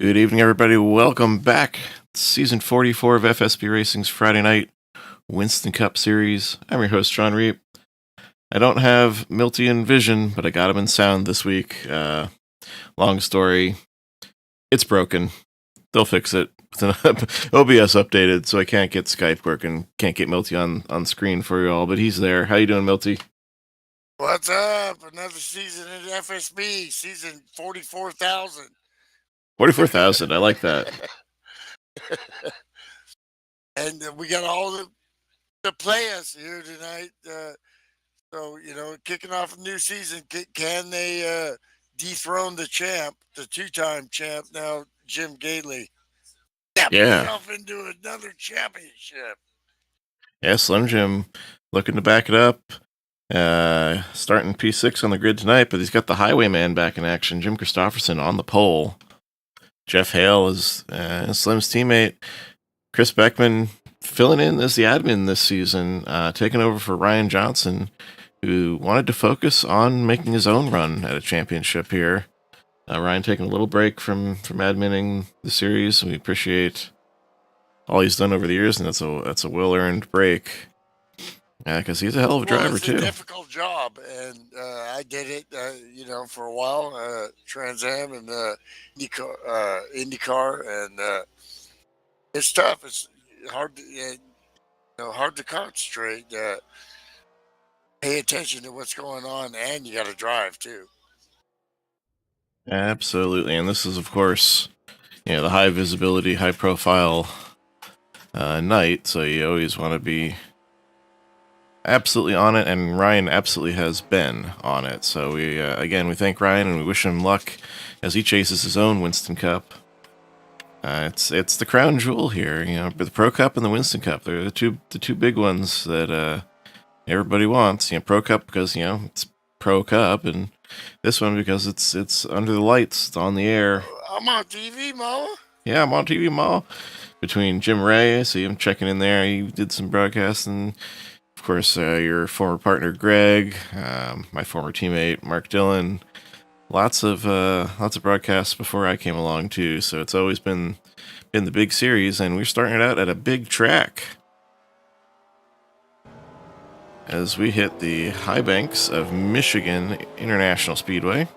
Good evening, everybody. Welcome back. Season 44 of FSB Racing's Friday Night Winston Cup Series. I'm your host, Sean Reap. I don't have Milty in vision, but I got him in sound this week. Long story. It's broken. They'll fix it. OBS updated, so I can't get Skype working. Can't get Milty on screen for you all, but he's there. How you doing, Milty? What's up? Another season in FSB, season 44,000. 44,000. I like that. And we got all the players here tonight. So, kicking off a new season, can they dethrone the champ, the two-time champ now, Jim Gately? Step himself into another championship. Yeah, Slim Jim looking to back it up. Starting P6 on the grid tonight, but he's got the Highwayman back in action. Jim Christopherson on the pole. Jeff Hale is Slim's teammate. Chris Beckman filling in as the admin this season, taking over for Ryan Johnson, who wanted to focus on making his own run at a championship here. Ryan taking a little break from adminning the series. We appreciate all he's done over the years, and that's a well-earned break. Yeah, because he's a hell of a driver, too. It's a difficult job, and I did it, for a while, Trans Am and IndyCar, and it's tough. It's hard to concentrate, pay attention to what's going on, and you got to drive, too. Absolutely, and this is, of course, the high visibility, high profile night, so you always want to be absolutely on it, and Ryan absolutely has been on it. So we thank Ryan and we wish him luck as he chases his own Winston Cup. It's the crown jewel here, the Pro Cup and the Winston Cup. They're the two big ones that everybody wants. Pro Cup because it's Pro Cup, and this one because it's under the lights, it's on the air. I'm on TV, Ma. Yeah, I'm on TV, Ma. Between Jim Ray, I see him checking in there. He did some broadcasting. Of course, your former partner Greg, my former teammate Mark Dillon, lots of broadcasts before I came along too. So it's always been the big series, and we're starting it out at a big track as we hit the high banks of Michigan International Speedway.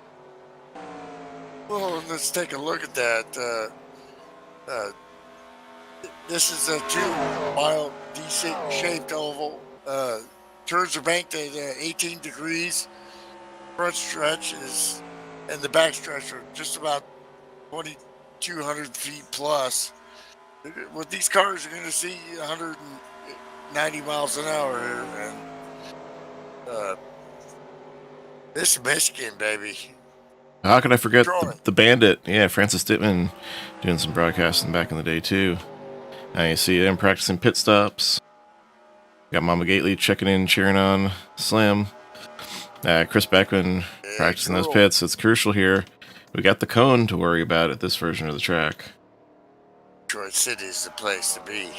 Well, let's take a look at that. This is a 2-mile D-shaped oval. Turns are banked at 18 degrees. Front stretch and the back stretch are just about 2,200 feet plus. With these cars, you're going to see 190 miles an hour here, and this is Michigan, baby. How could I forget the Bandit? Yeah, Francis Dittman doing some broadcasting back in the day too. Now you see them practicing pit stops. Got Mama Gately checking in, cheering on Slim. Chris Beckman practicing those pits. It's crucial here. We got the cone to worry about at this version of the track. Detroit City is the place to be.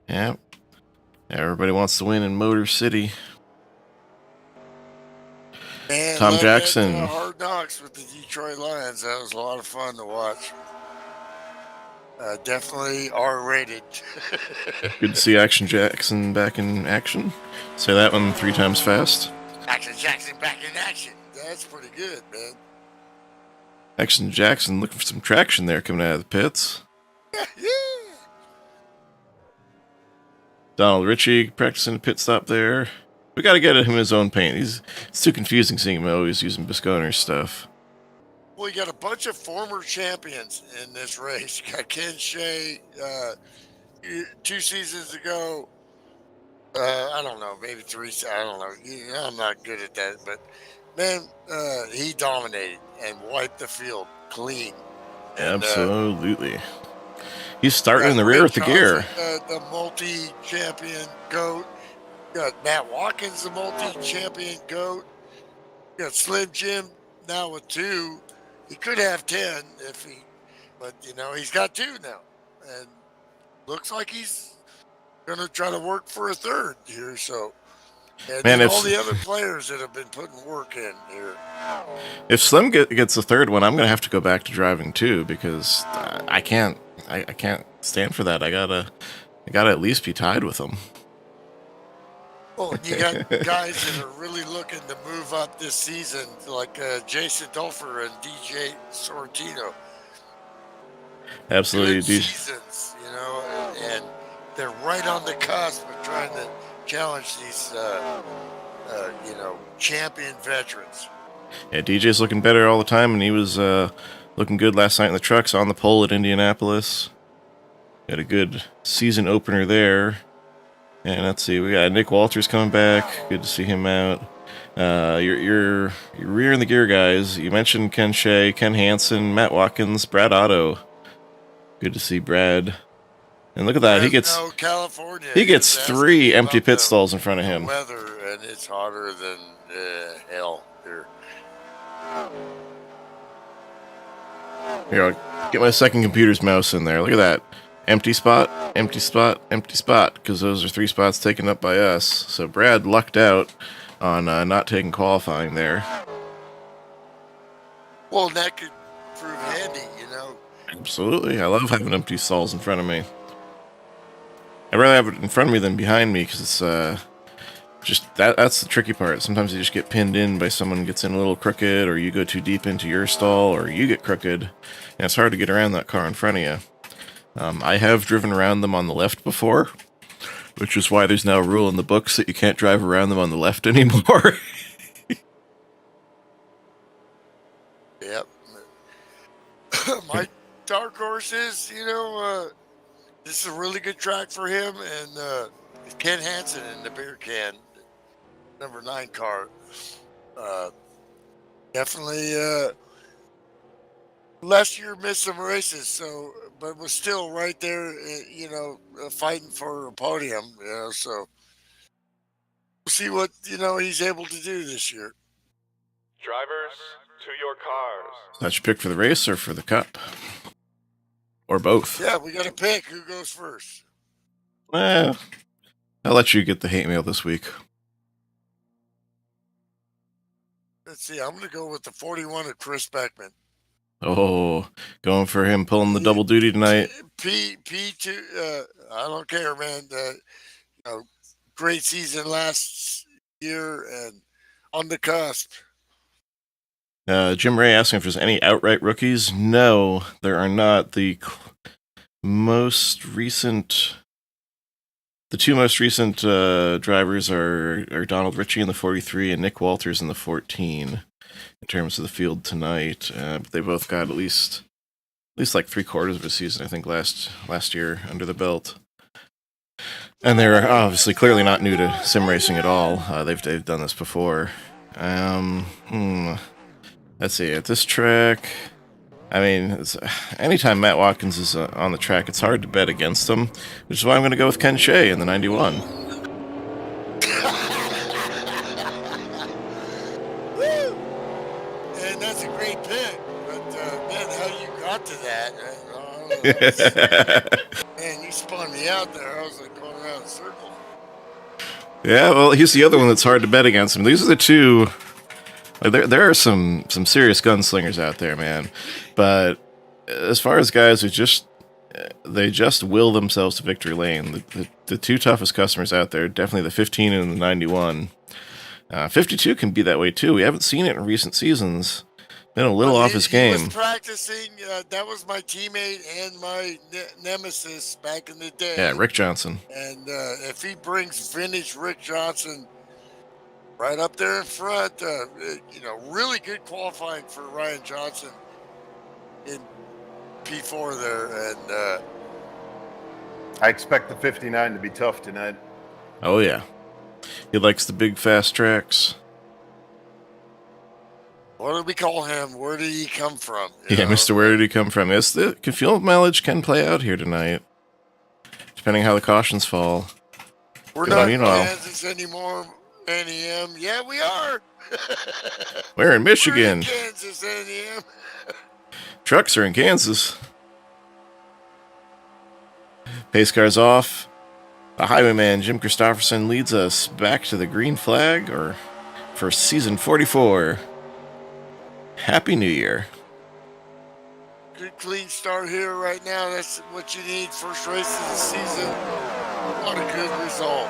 Yeah. Everybody wants to win in Motor City. Man, Tom Jackson. Hard Knocks with the Detroit Lions. That was a lot of fun to watch. Definitely R-rated. Good to see Action Jackson back in action. Say that one 3 times fast. Action Jackson back in action. That's pretty good, man. Action Jackson looking for some traction there coming out of the pits. Yeah. Donald Ritchie practicing a pit stop there. We got to get him his own paint. It's too confusing seeing him always using Bisconer's stuff. Well, you got a bunch of former champions in this race. You got Ken Shea 2 seasons ago. I don't know, maybe 3. I don't know. I'm not good at that, but man, he dominated and wiped the field clean. And, absolutely. He's starting in the rear with the gear. The multi-champion GOAT. You got Matt Watkins, the multi-champion GOAT. You got Slim Jim now with 2. He could have 10 but he's got 2 now, and looks like he's gonna try to work for a 3rd here. So And Man, then all the other players that have been putting work in here. if Slim gets the third one, I'm gonna have to go back to driving too, because I can't stand for that. I gotta at least be tied with him. Oh, and you got guys that are really looking to move up this season, like Jason Dulfer and DJ Sorrentino. Absolutely, Good seasons, you know, and they're right on the cusp of trying to challenge these, you know, champion veterans. Yeah, DJ's looking better all the time, and he was looking good last night in the trucks on the pole at Indianapolis. Got a good season opener there. And let's see, we got Nick Walters coming back. Good to see him out. You're rear in the gear, guys. You mentioned Ken Shea, Ken Hansen, Matt Watkins, Brad Otto. Good to see Brad. And look at that, he gets California. He gets 3 empty pit stalls in front of him. Weather, and it's hotter than hell here. Here, I'll get my second computer's mouse in there. Look at that. Empty spot, empty spot, empty spot, because those are 3 spots taken up by us. So Brad lucked out on not taking qualifying there. Well, that could prove handy, you know. Absolutely. I love having empty stalls in front of me. I'd rather have it in front of me than behind me, because it's just that's the tricky part. Sometimes you just get pinned in by someone who gets in a little crooked, or you go too deep into your stall, or you get crooked, and it's hard to get around that car in front of you. I have driven around them on the left before, which is why there's now a rule in the books that you can't drive around them on the left anymore. Yep. My dark horse is, you know, this is a really good track for him, and Ken Hansen in the beer can, number 9 car. Definitely last year missed some races, but was still right there, you know, fighting for a podium, you know, so we'll see what, you know, he's able to do this year. Drivers, to your cars. That's your pick for the race or for the cup? Or both? Yeah, we got to pick who goes first. I'll let you get the hate mail this week. Let's see, I'm going to go with the 41 of Chris Beckman. Oh, going for him pulling the double duty tonight. P2, I don't care, man. You know, great season last year and on the cusp. Jim Ray asking if there's any outright rookies. No, there are not. The two most recent drivers are Donald Ritchie in the 43 and Nick Walters in the 14 in terms of the field tonight. But they both got at least like 3/4 of a season, I think, last year under the belt. And they're obviously clearly not new to sim racing at all. They've done this before. Let's see, at this track, I mean, anytime Matt Watkins is on the track, it's hard to bet against him, which is why I'm going to go with Ken Shea in the 91. Woo! And that's a great pick, but man, how you got to that? Man, you spun me out there. I was like going around in a circle. Yeah, well, here's the other one that's hard to bet against him. These are the two. There are some serious gunslingers out there, man. But as far as guys who just will themselves to victory lane, the 2 toughest customers out there, definitely the 15 and the 91. 52 can be that way too. We haven't seen it in recent seasons. Been a little off his game. He was practicing. That was my teammate and my nemesis back in the day. Yeah, Rick Johnson. And if he brings vintage Rick Johnson right up there in front, you know, really good qualifying for Ryan Johnson in P4 there. And I expect the 59 to be tough tonight. Oh, yeah. He likes the big, fast tracks. What do we call him? Where did he come from? Yeah, Mr. Where did he come from? Yes, the fuel mileage can play out here tonight, depending how the cautions fall. We're not in Kansas anymore. NEM. Yeah, we are. We're in Michigan. We're in Kansas, NEM. Trucks are in Kansas. Pace car's off. The Highwayman, Jim Christopherson, leads us back to the green flag, or for season 44. Happy New Year. Good clean start here right now. That's what you need. First race of the season. What a good result.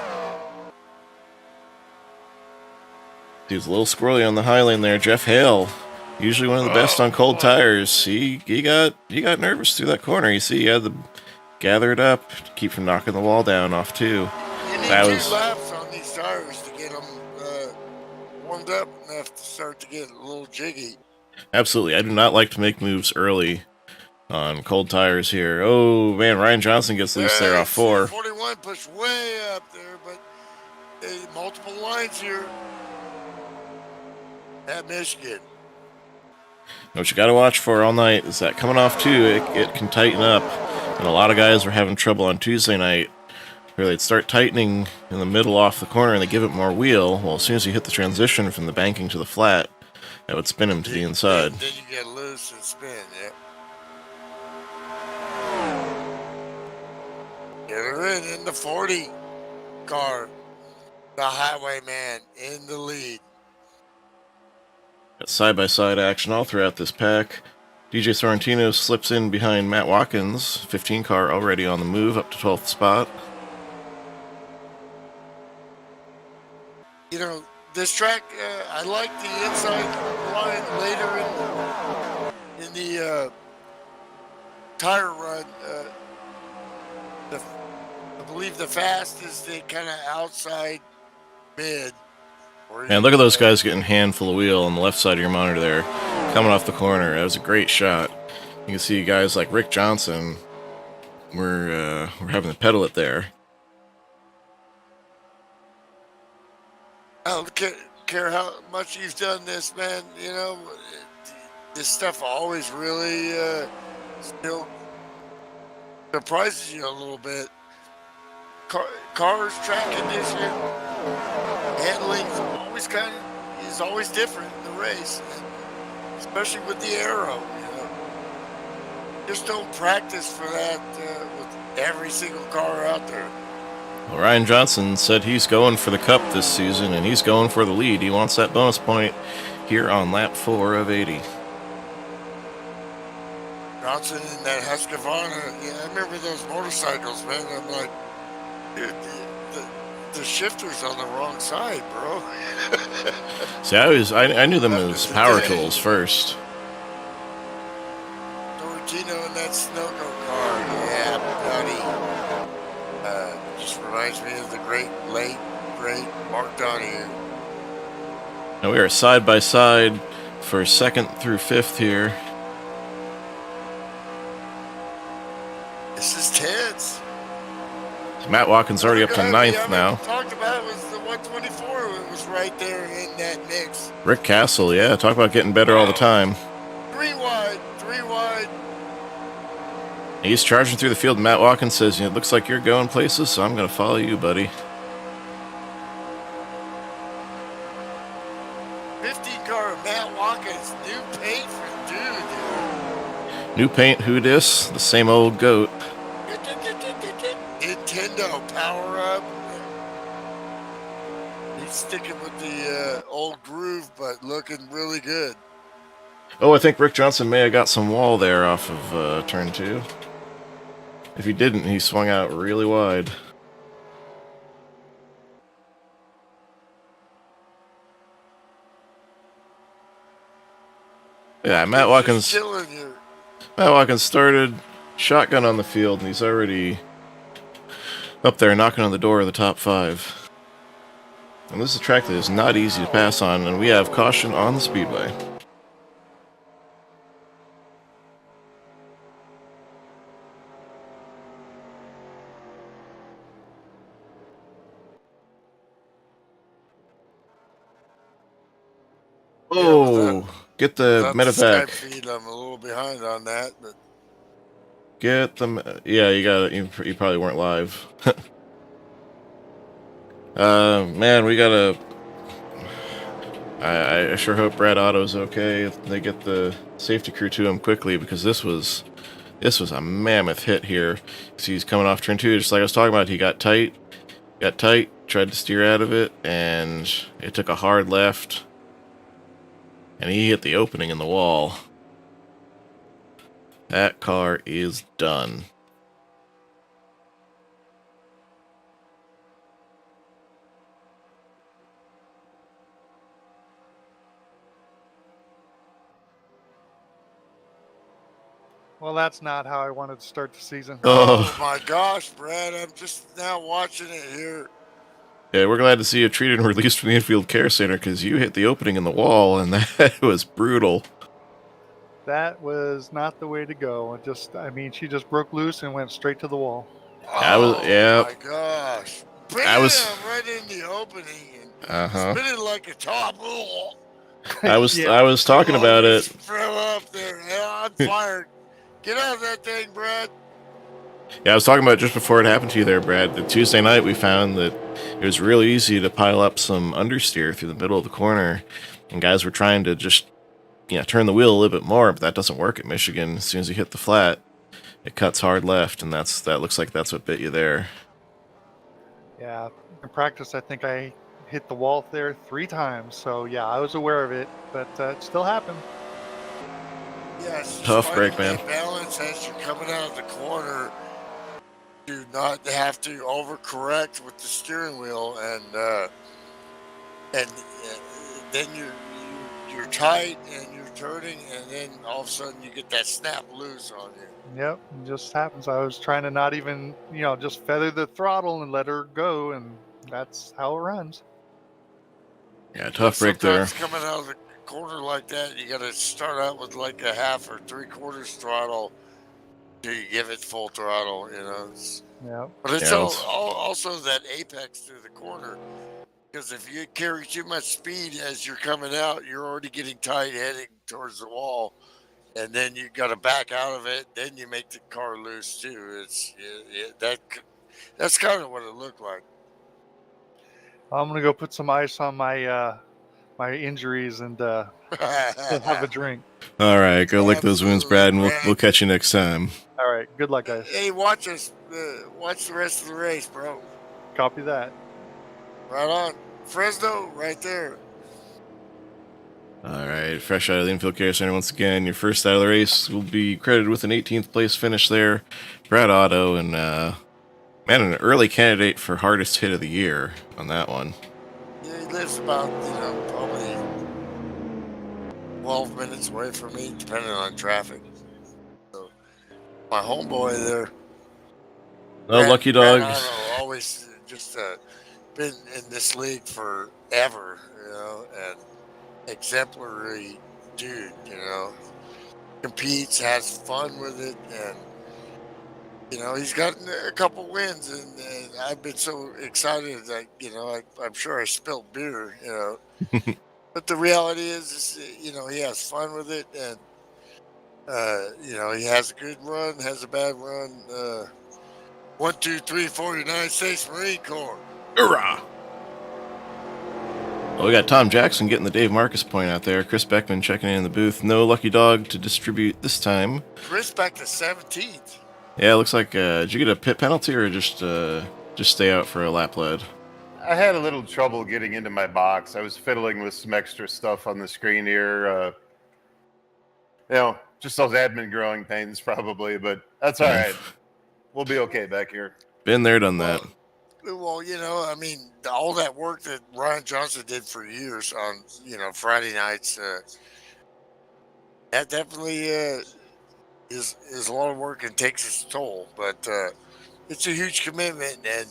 He was a little squirrely on the high lane there. Jeff Hale, usually one of the best on cold tires. He got nervous through that corner. You see, he had to gather it up to keep from knocking the wall down off too. You need That 2 was laps on these tires to get them warmed up enough to start to get a little jiggy. absolutely. I do not like to make moves early on cold tires here. Oh man, Ryan Johnson gets loose there off 4. 41 pushed way up there, but multiple lines here at Michigan. What you got to watch for all night is that coming off 2, it can tighten up. And a lot of guys were having trouble on Tuesday night where they'd start tightening in the middle off the corner and they give it more wheel. Well, as soon as you hit the transition from the banking to the flat, that would spin him to the inside. Then you get loose and spin, yeah. Get her in the 40 car. The Highwayman in the lead. Got side-by-side action all throughout this pack. DJ Sorrentino slips in behind Matt Watkins. 15 car already on the move up to 12th spot. You know, this track, I like the inside line later in the tire run. I believe the fast is the kind of outside mid. And look at those guys getting handful of wheel on the left side of your monitor there, coming off the corner. That was a great shot. You can see guys like Rick Johnson we're having to pedal it there. I don't care how much you've done this, man. You know, this stuff always really still surprises you a little bit. Cars, track condition, handling is always different in the race, especially with the aero. You know, just don't practice for that with every single car out there. Well, Ryan Johnson said he's going for the cup this season, and he's going for the lead. He wants that bonus point here on lap 4 of 80. Johnson in that Husqvarna, yeah, I remember those motorcycles, man. I'm like, dude, the shifter's on the wrong side, bro. See, I knew them as power tools first. Tortino in that Sunoco car, yeah, buddy. Just reminds me of the great Mark Donahue. Now we are side by side for 2nd through 5th here. This is tense. Matt Watkins already up to 9th now. Talked about was the 124. It was right there in that mix. Rick Castle, yeah, talk about getting better all the time. 3 wide. He's charging through the field. Matt Watkins says, "It looks like you're going places, so I'm going to follow you, buddy." 50 car Matt Watkins, new paint for dude. New paint, who dis? The same old goat. Nintendo power up. He's sticking with the old groove, but looking really good. Oh, I think Rick Johnson may have got some wall there off of turn 2. If he didn't, he swung out really wide. Yeah, Matt Watkins started shotgun on the field, and he's already up there knocking on the door of the top 5. And this is a track that is not easy to pass on, and we have caution on the Speedway. Oh, get the medevac. Feed, I'm a little behind on that, but get them. Yeah, you got it. You probably weren't live. Man, we gotta. I sure hope Brad Otto's okay. They get the safety crew to him quickly, because this was a mammoth hit here. See, he's coming off turn 2, just like I was talking about. He got tight, got tight, tried to steer out of it, and it took a hard left, and he hit the opening in the wall. That car is done. Well, that's not how I wanted to start the season. Oh my gosh, Brad! I'm just now watching it here. Yeah, we're glad to see you treated and released from the infield care center because you hit the opening in the wall, and that was brutal. That was not the way to go. She just broke loose and went straight to the wall. Oh my gosh! Bam! was- Right in the opening and Uh-huh. spinning like a top. I was Yeah. I was talking about it. Throw up there. I'm fired. Get out of that thing, Brad. Yeah, I was talking about it just before it happened to you there, Brad. The Tuesday night we found that it was really easy to pile up some understeer through the middle of the corner, and guys were trying to just turn the wheel a little bit more, but that doesn't work at Michigan. As soon as you hit the flat, it cuts hard left, and that looks like that's what bit you there. Yeah. In practice, I think I hit the wall there 3 times. So, yeah, I was aware of it, but it still happened. Yeah, it's Tough break, man. Balance as you're coming out of the corner. Do not have to overcorrect with the steering wheel, and then you're tight and you're turning, and then all of a sudden you get that snap loose on you. Yep, it just happens. I was trying to not even, just feather the throttle and let her go, and that's how it runs. Yeah, tough break there. Sometimes coming out of the corner like that, you got to start out with like a half or 3/4 throttle. Do you give it full throttle? Yeah. But it's also that apex through the corner. Because if you carry too much speed as you're coming out, you're already getting tight, heading towards the wall, and then you got to back out of it. Then you make the car loose too. That's kind of what it looked like. I'm gonna go put some ice on my my injuries and have a drink. All right, go lick those wounds, Brad, and we'll catch you next time. All right, good luck, guys. Hey, watch us. Watch the rest of the race, bro. Copy that. Right on. Fresno, right there. All right, fresh out of the infield care center once again. Your first out of the race will be credited with an 18th place finish there. Brad Otto, and an early candidate for hardest hit of the year on that one. Yeah, he lives about, probably 12 minutes away from me, depending on traffic. So, my homeboy there. Lucky dog. Brad Otto, always just been in this league forever, and exemplary dude, competes, has fun with it, and he's gotten a couple wins, and I've been so excited that I'm sure I spilled beer, but the reality is he has fun with it, and he has a good run, has a bad run. 1, 2, 3, 4, United States Marine Corps. Hoorah! Well, we got Tom Jackson getting the Dave Marcus point out there. Chris Beckman checking in the booth. No lucky dog to distribute this time. Chris back to 17th. Yeah, it looks like, did you get a pit penalty or just stay out for a lap lead? I had a little trouble getting into my box. I was fiddling with some extra stuff on the screen here. Just those admin growing pains probably, but that's all right. We'll be okay back here. Been there, done that. Well, all that work that Ryan Johnson did for years on, Friday nights, that definitely is a lot of work and takes its toll. But it's a huge commitment, and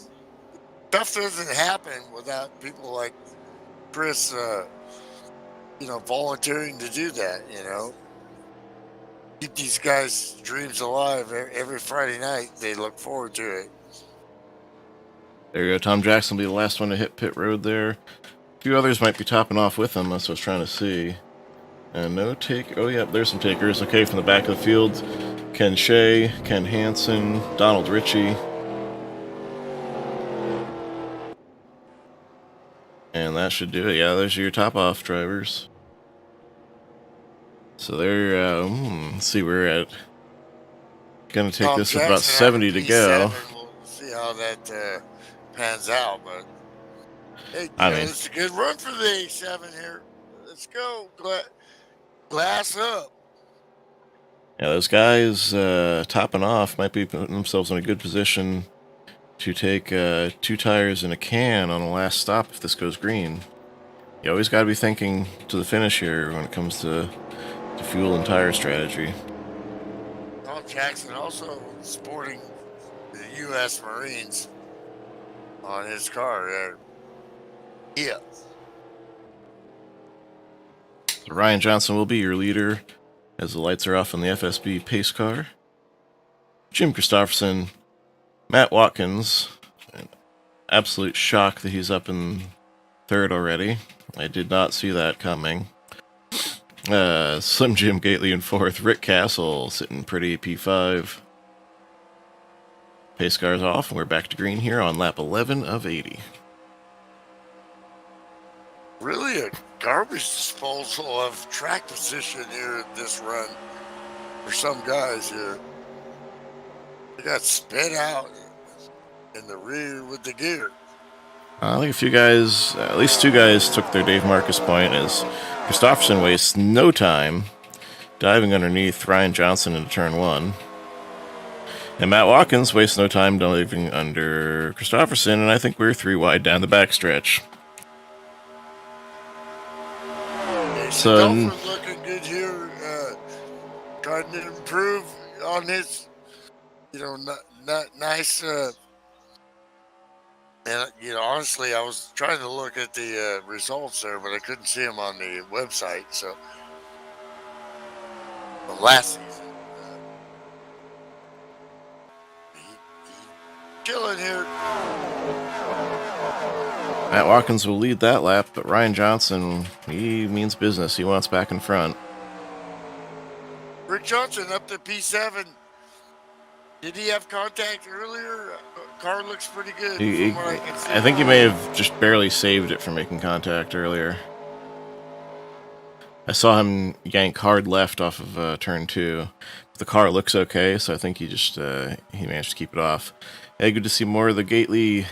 stuff doesn't happen without people like Chris, volunteering to do that, Keep these guys' dreams alive every Friday night. They look forward to it. There you go. Tom Jackson will be the last one to hit pit road there. A few others might be topping off with him. That's what I was trying to see. And no take. Oh, yeah, there's some takers. Okay, from the back of the field, Ken Shea, Ken Hansen, Donald Ritchie. And that should do it. Yeah, there's your top off drivers. So they're, let's see, we're at, gonna take this with about 70 to go. We'll see how that pans out. But hey, I mean, it's a good run for the A7 here. Let's go. Glass up. yeah, those guys topping off might be putting themselves in a good position to take 2 tires and a can on the last stop if this goes green. You always got to be thinking to the finish here when it comes to fuel and tire strategy. Tom Jackson also sporting the U.S. Marines on his car there. Yeah. So Ryan Johnson will be your leader as the lights are off on the FSB pace car. Jim Christopherson, Matt Watkins, an absolute shock that he's up in third already. I did not see that coming. Slim Jim Gately in fourth. Rick Castle sitting pretty P5. Pace car's off, and we're back to green here on lap 11 of 80. Really a garbage disposal of track position here at this run for some guys here. They got spit out in the rear with the gear. I think a few guys, at least 2 guys, took their Dave Marcus point as Christopherson wastes no time diving underneath Ryan Johnson into turn 1. And Matt Watkins wastes no time diving under Christopherson, and I think we're 3 wide down the backstretch. So, Dolphin looking good here, trying to improve on his, not nice. And honestly, I was trying to look at the results there, but I couldn't see them on the website. So, from last season, he killing here. Matt Watkins will lead that lap, but Ryan Johnson, he means business. He wants back in front. Rick Johnson up to P7. Did he have contact earlier? Car looks pretty good from what I can see. I think he may have just barely saved it from making contact earlier. I saw him yank hard left off of turn 2. The car looks okay, so I think he just he managed to keep it off. Yeah, good to see more of the Gately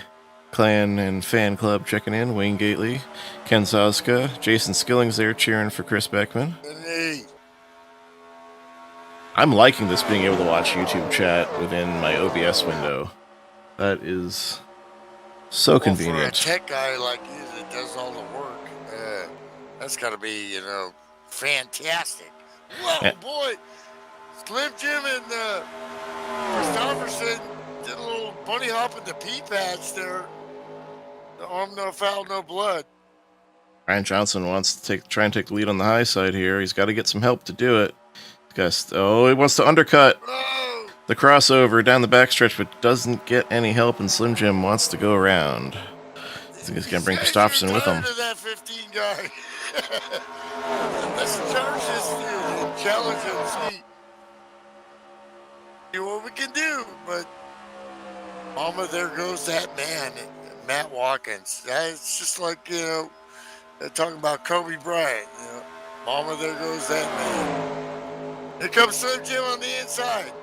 clan and fan club checking in. Wayne Gately, Ken Zauska, Jason Skilling's there cheering for Chris Beckman. Hey. I'm liking this being able to watch YouTube chat within my OBS window. That is so convenient. For a tech guy like you that does all the work, that's got to be, fantastic. Whoa, boy. Slim Jim and Christopherson did a little bunny hop in the pea pads there. No harm, no foul, no blood. Ryan Johnson wants to try and take the lead on the high side here. He's got to get some help to do it. He wants to undercut the crossover down the backstretch, but doesn't get any help, and Slim Jim wants to go around. I think he's going to bring Christopherson with him. That 15 guy. Let's charge this challenge and see what we can do. But, mama, there goes that man, Matt Watkins. It's just like, they're talking about Kobe Bryant. Mama, there goes that man. Here comes Slim Jim on the inside.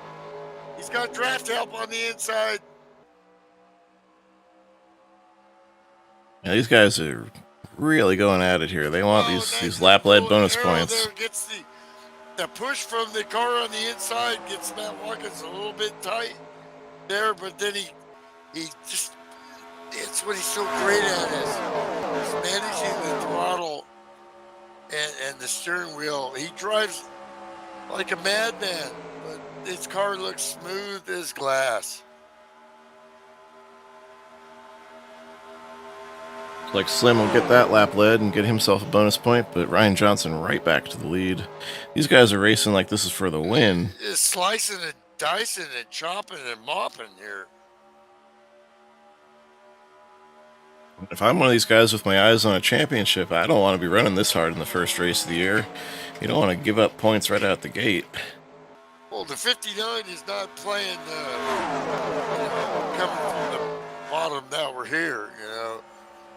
He's got draft help on the inside. Yeah, these guys are really going at it here. They want these lap-led bonus points. There gets the push from the car on the inside, gets Matt Watkins a little bit tight there, but then he just, it's what he's so great at is managing the throttle and the steering wheel. He drives like a madman, but his car looks smooth as glass. Like Slim will get that lap led and get himself a bonus point, but Ryan Johnson right back to the lead. These guys are racing like this is for the win. Just slicing and dicing and chopping and mopping here. If I'm one of these guys with my eyes on a championship, I don't want to be running this hard in the first race of the year. You don't want to give up points right out the gate. Well, the 59 is not playing coming from the bottom now we're here,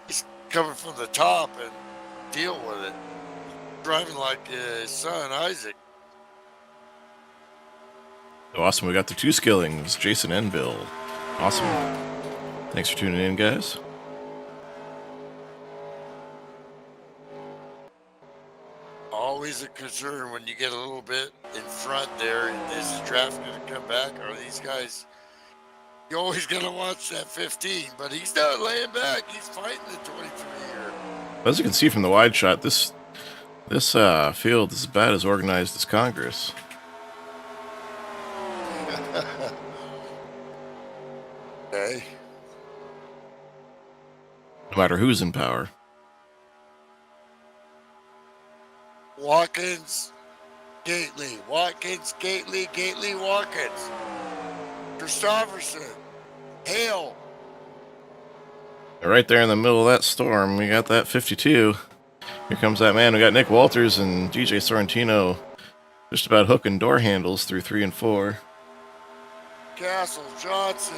He's coming from the top and deal with it. Driving like his son, Isaac. Awesome, we got the 2 Skillings, Jason and Bill. Awesome. Thanks for tuning in, guys. Always a concern when you get a little bit in front there. Is the draft going to come back? Are these guys? You always got to watch that 15, but he's not laying back. He's fighting the 23 here. As you can see from the wide shot, this field is about as organized as Congress. Okay. No matter who's in power. Watkins, Gately, Watkins, Gately, Gately, Watkins, Christopherson, Hale. Right there in the middle of that storm, we got that 52. Here comes that man. We got Nick Walters and DJ Sorrentino just about hooking door handles through 3 and 4. Castle, Johnson.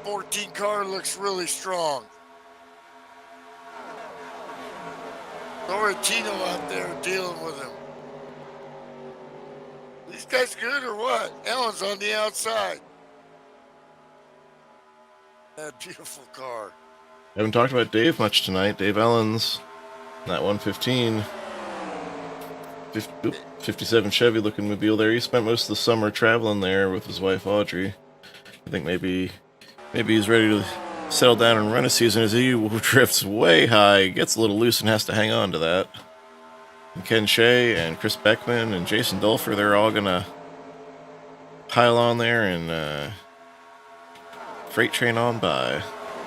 14 car looks really strong. Sorrentino out there dealing with him. These guys good or what? Allen's on the outside. That beautiful car. Haven't talked about Dave much tonight. Dave Ellens, that 115. 57 Chevy looking mobile there. He spent most of the summer traveling there with his wife Audrey. I think maybe he's ready to settle down and run a season as he drifts way high, gets a little loose and has to hang on to that. And Ken Shea and Chris Beckman and Jason Dulfer, they're all gonna pile on there and freight train on by.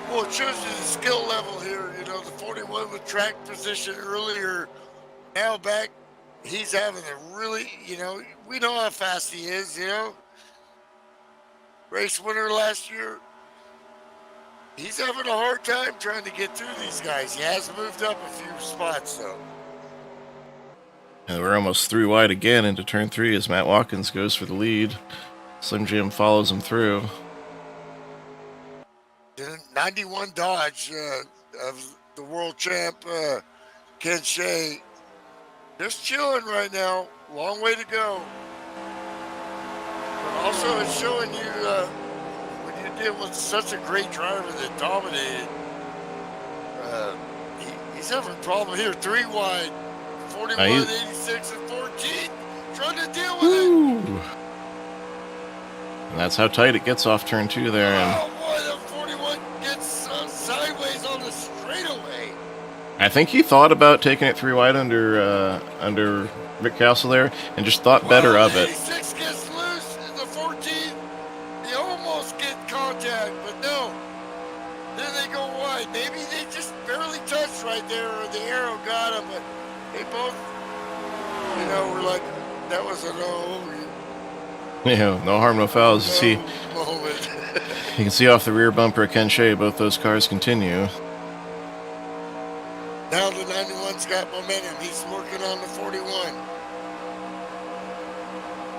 Well, it shows you the skill level here. You know, the 41 with track position earlier. Now back, he's having a really, you know, we know how fast he is, you know. Race winner last year. He's having a hard time trying to get through these guys. He has moved up a few spots, though. And we're almost 3 wide again into turn 3 as Matt Watkins goes for the lead. Slim Jim follows him through. The 91 Dodge of the world champ, Ken Shea, just chilling right now. Long way to go. But also, it's showing you when you deal with such a great driver that dominated. He's having a problem here. 3 wide, 41, 86, and 14. Trying to deal with it. And that's how tight it gets off turn 2 there. And oh boy, the 41 gets sideways on the straightaway. I think he thought about taking it 3 wide under Rick Castle there, and just thought better of it. 86 gets loose in the 14. They almost get contact, but no. Then they go wide. Maybe they just barely touched right there, or the arrow got them, but they both, you know, were like, that was a no. Yeah, no harm, no foul. As you see, Moment. you can see off the rear bumper of Ken Shea, both those cars continue. Now the 91's got momentum. He's working on the 41.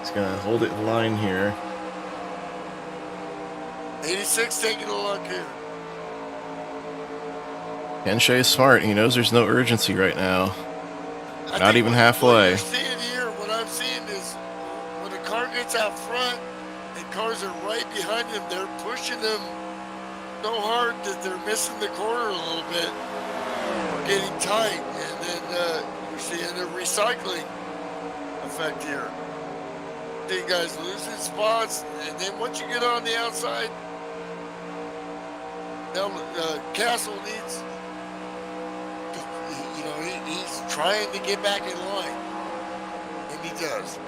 He's gonna hold it in line here. 86 taking a look here. Ken Shea's smart. He knows there's no urgency right now. I Not think even what halfway. you're seeing here, what I'm seeing is when a car gets out front and cars are right behind them, they're pushing them so hard that they're missing the corner a little bit. Or getting tight. And then you're seeing a recycling effect here. See guys losing spots. And then once you get on the outside, now Castle needs, you know, he's trying to get back in line. And he does.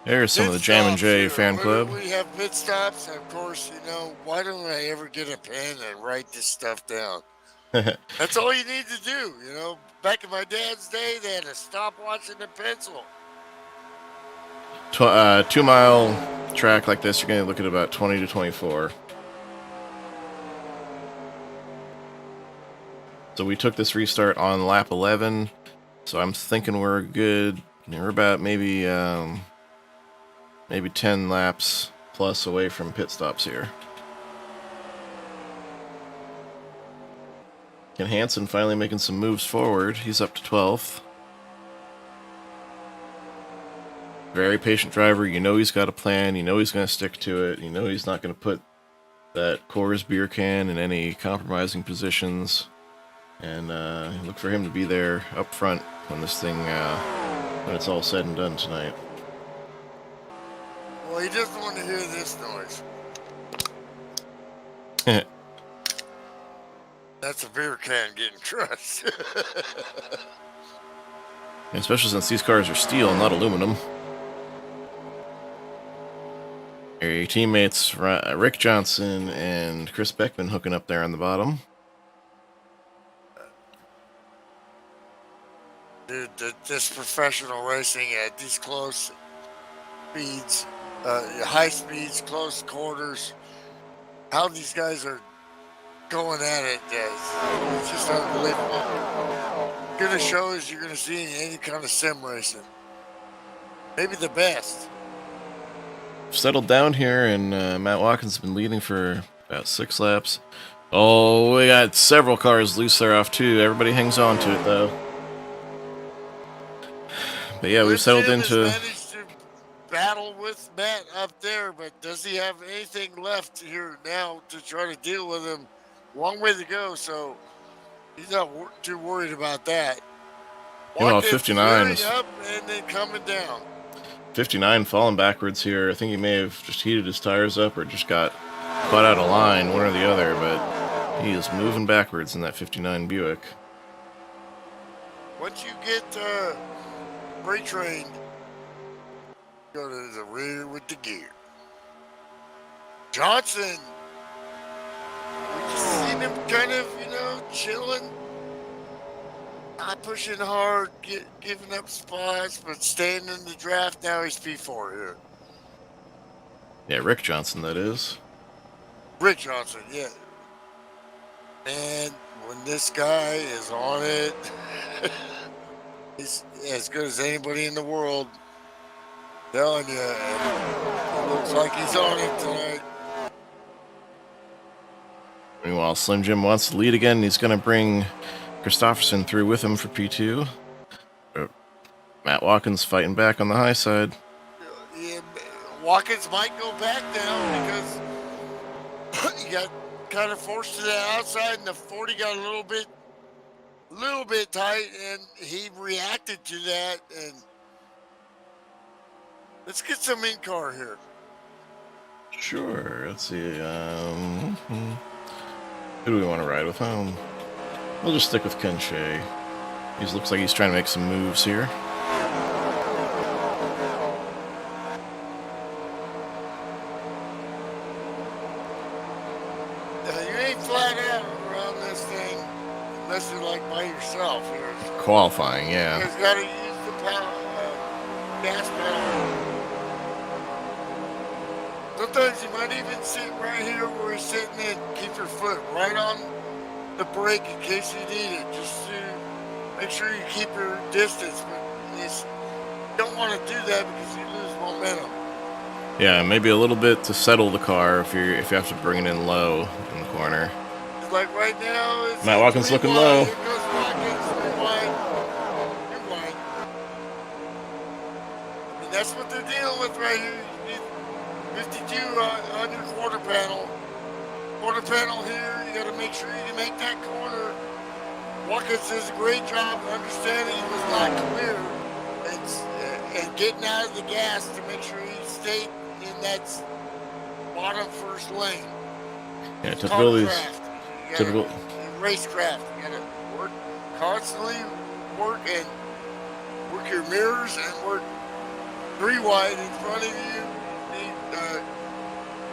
There's some of the Jam and J fan club. We have pit stops, and of course, you know, why don't I ever get a pen and write this stuff down? That's all you need to do, you know. Back in my dad's day, they had a stopwatch and a pencil. 2 mile track like this, you're going to look at about 20 to 24. So we took this restart on lap 11, so I'm thinking we're good. We're about maybe 10 laps plus away from pit stops here. Ken Hansen finally making some moves forward. He's up to 12th. Very patient driver. You know he's got a plan. You know he's going to stick to it. You know he's not going to put that Coors beer can in any compromising positions. And look for him to be there up front when this thing, when it's all said and done tonight. Well, he doesn't want to hear this noise. That's a beer can getting crushed. Especially since these cars are steel, not aluminum. Your teammates Rick Johnson and Chris Beckman hooking up there on the bottom. Dude, this professional racing at these close speeds, high speeds, close quarters, how these guys are going at it, it's just unbelievable. Good a show as you're going to see in any kind of sim racing. Maybe the best. Settled down here, and Matt Watkins has been leading for about 6 laps. Oh, we got several cars loose there off too. Everybody hangs on to it though. But yeah, we've settled Jim into. has managed to battle with Matt up there, but does he have anything left here now to try to deal with him? Long way to go, so he's not too worried about that. Well, 59 is up and then coming down. 59 falling backwards here. I think he may have just heated his tires up or just got caught out of line, one or the other, but he is moving backwards in that 59 Buick. Once you get brake trained, go to the rear with the gear. Johnson, we just seen him kind of, chilling, not pushing hard, giving up spots, but staying in the draft. Now he's P4 here. Yeah, Rick Johnson, that is. Rick Johnson, yeah. And when this guy is on it, he's as good as anybody in the world. Telling you, it looks like he's on it tonight. Meanwhile, Slim Jim wants to lead again. He's going to bring Christopherson through with him for P2. Matt Watkins fighting back on the high side. Yeah, Watkins might go back now because he got kind of forced to the outside, and the 40 got a little bit tight, and he reacted to that. And let's get some in-car here. Sure. Let's see. Who do we want to ride with? We'll just stick with Ken Shea. He looks like he's trying to make some moves here. You ain't flat out around this thing unless you're like by yourself here. Qualifying, yeah. You guys got to use the gas pedal. Sometimes you might even sit right here where you're sitting and keep your foot right on the brake in case you need it, just to make sure you keep your distance. But you don't want to do that because you lose momentum. Yeah, maybe a little bit to settle the car if you have to bring it in low in the corner. It's like right now, it's Matt Watkins looking low. Here goes Watkins, rewind. I mean, that's what they're dealing with right here. 52 on your quarter panel. Quarter panel here, you got to make sure you make that corner. Watkins does a great job understanding he was not clear and getting out of the gas to make sure he stayed in that bottom first lane. Yeah, typical racecraft. You got to work constantly, work your mirrors and work 3 wide in front of you.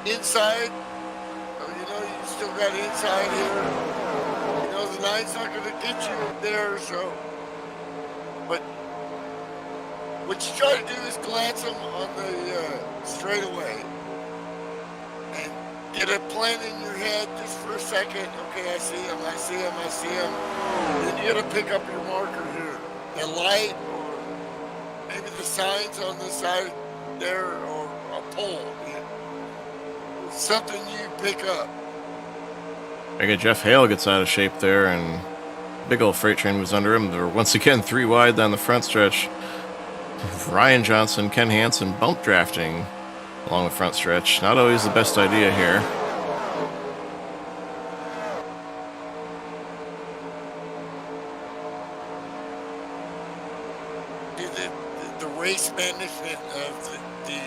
Inside, you still got inside here. The 9's not going to get you there, so. But what you try to do is glance them on the straightaway and get a plan in your head just for a second. Okay, I see him. Then you got to pick up your marker here. The light, or maybe the signs on the side there, or a pole. Something you pick up. I got Jeff Hale gets out of shape there, and big old freight train was under him. They're once again 3 wide down the front stretch. Ryan Johnson, Ken Hansen bump drafting along the front stretch. Not always the best idea here. The race management of the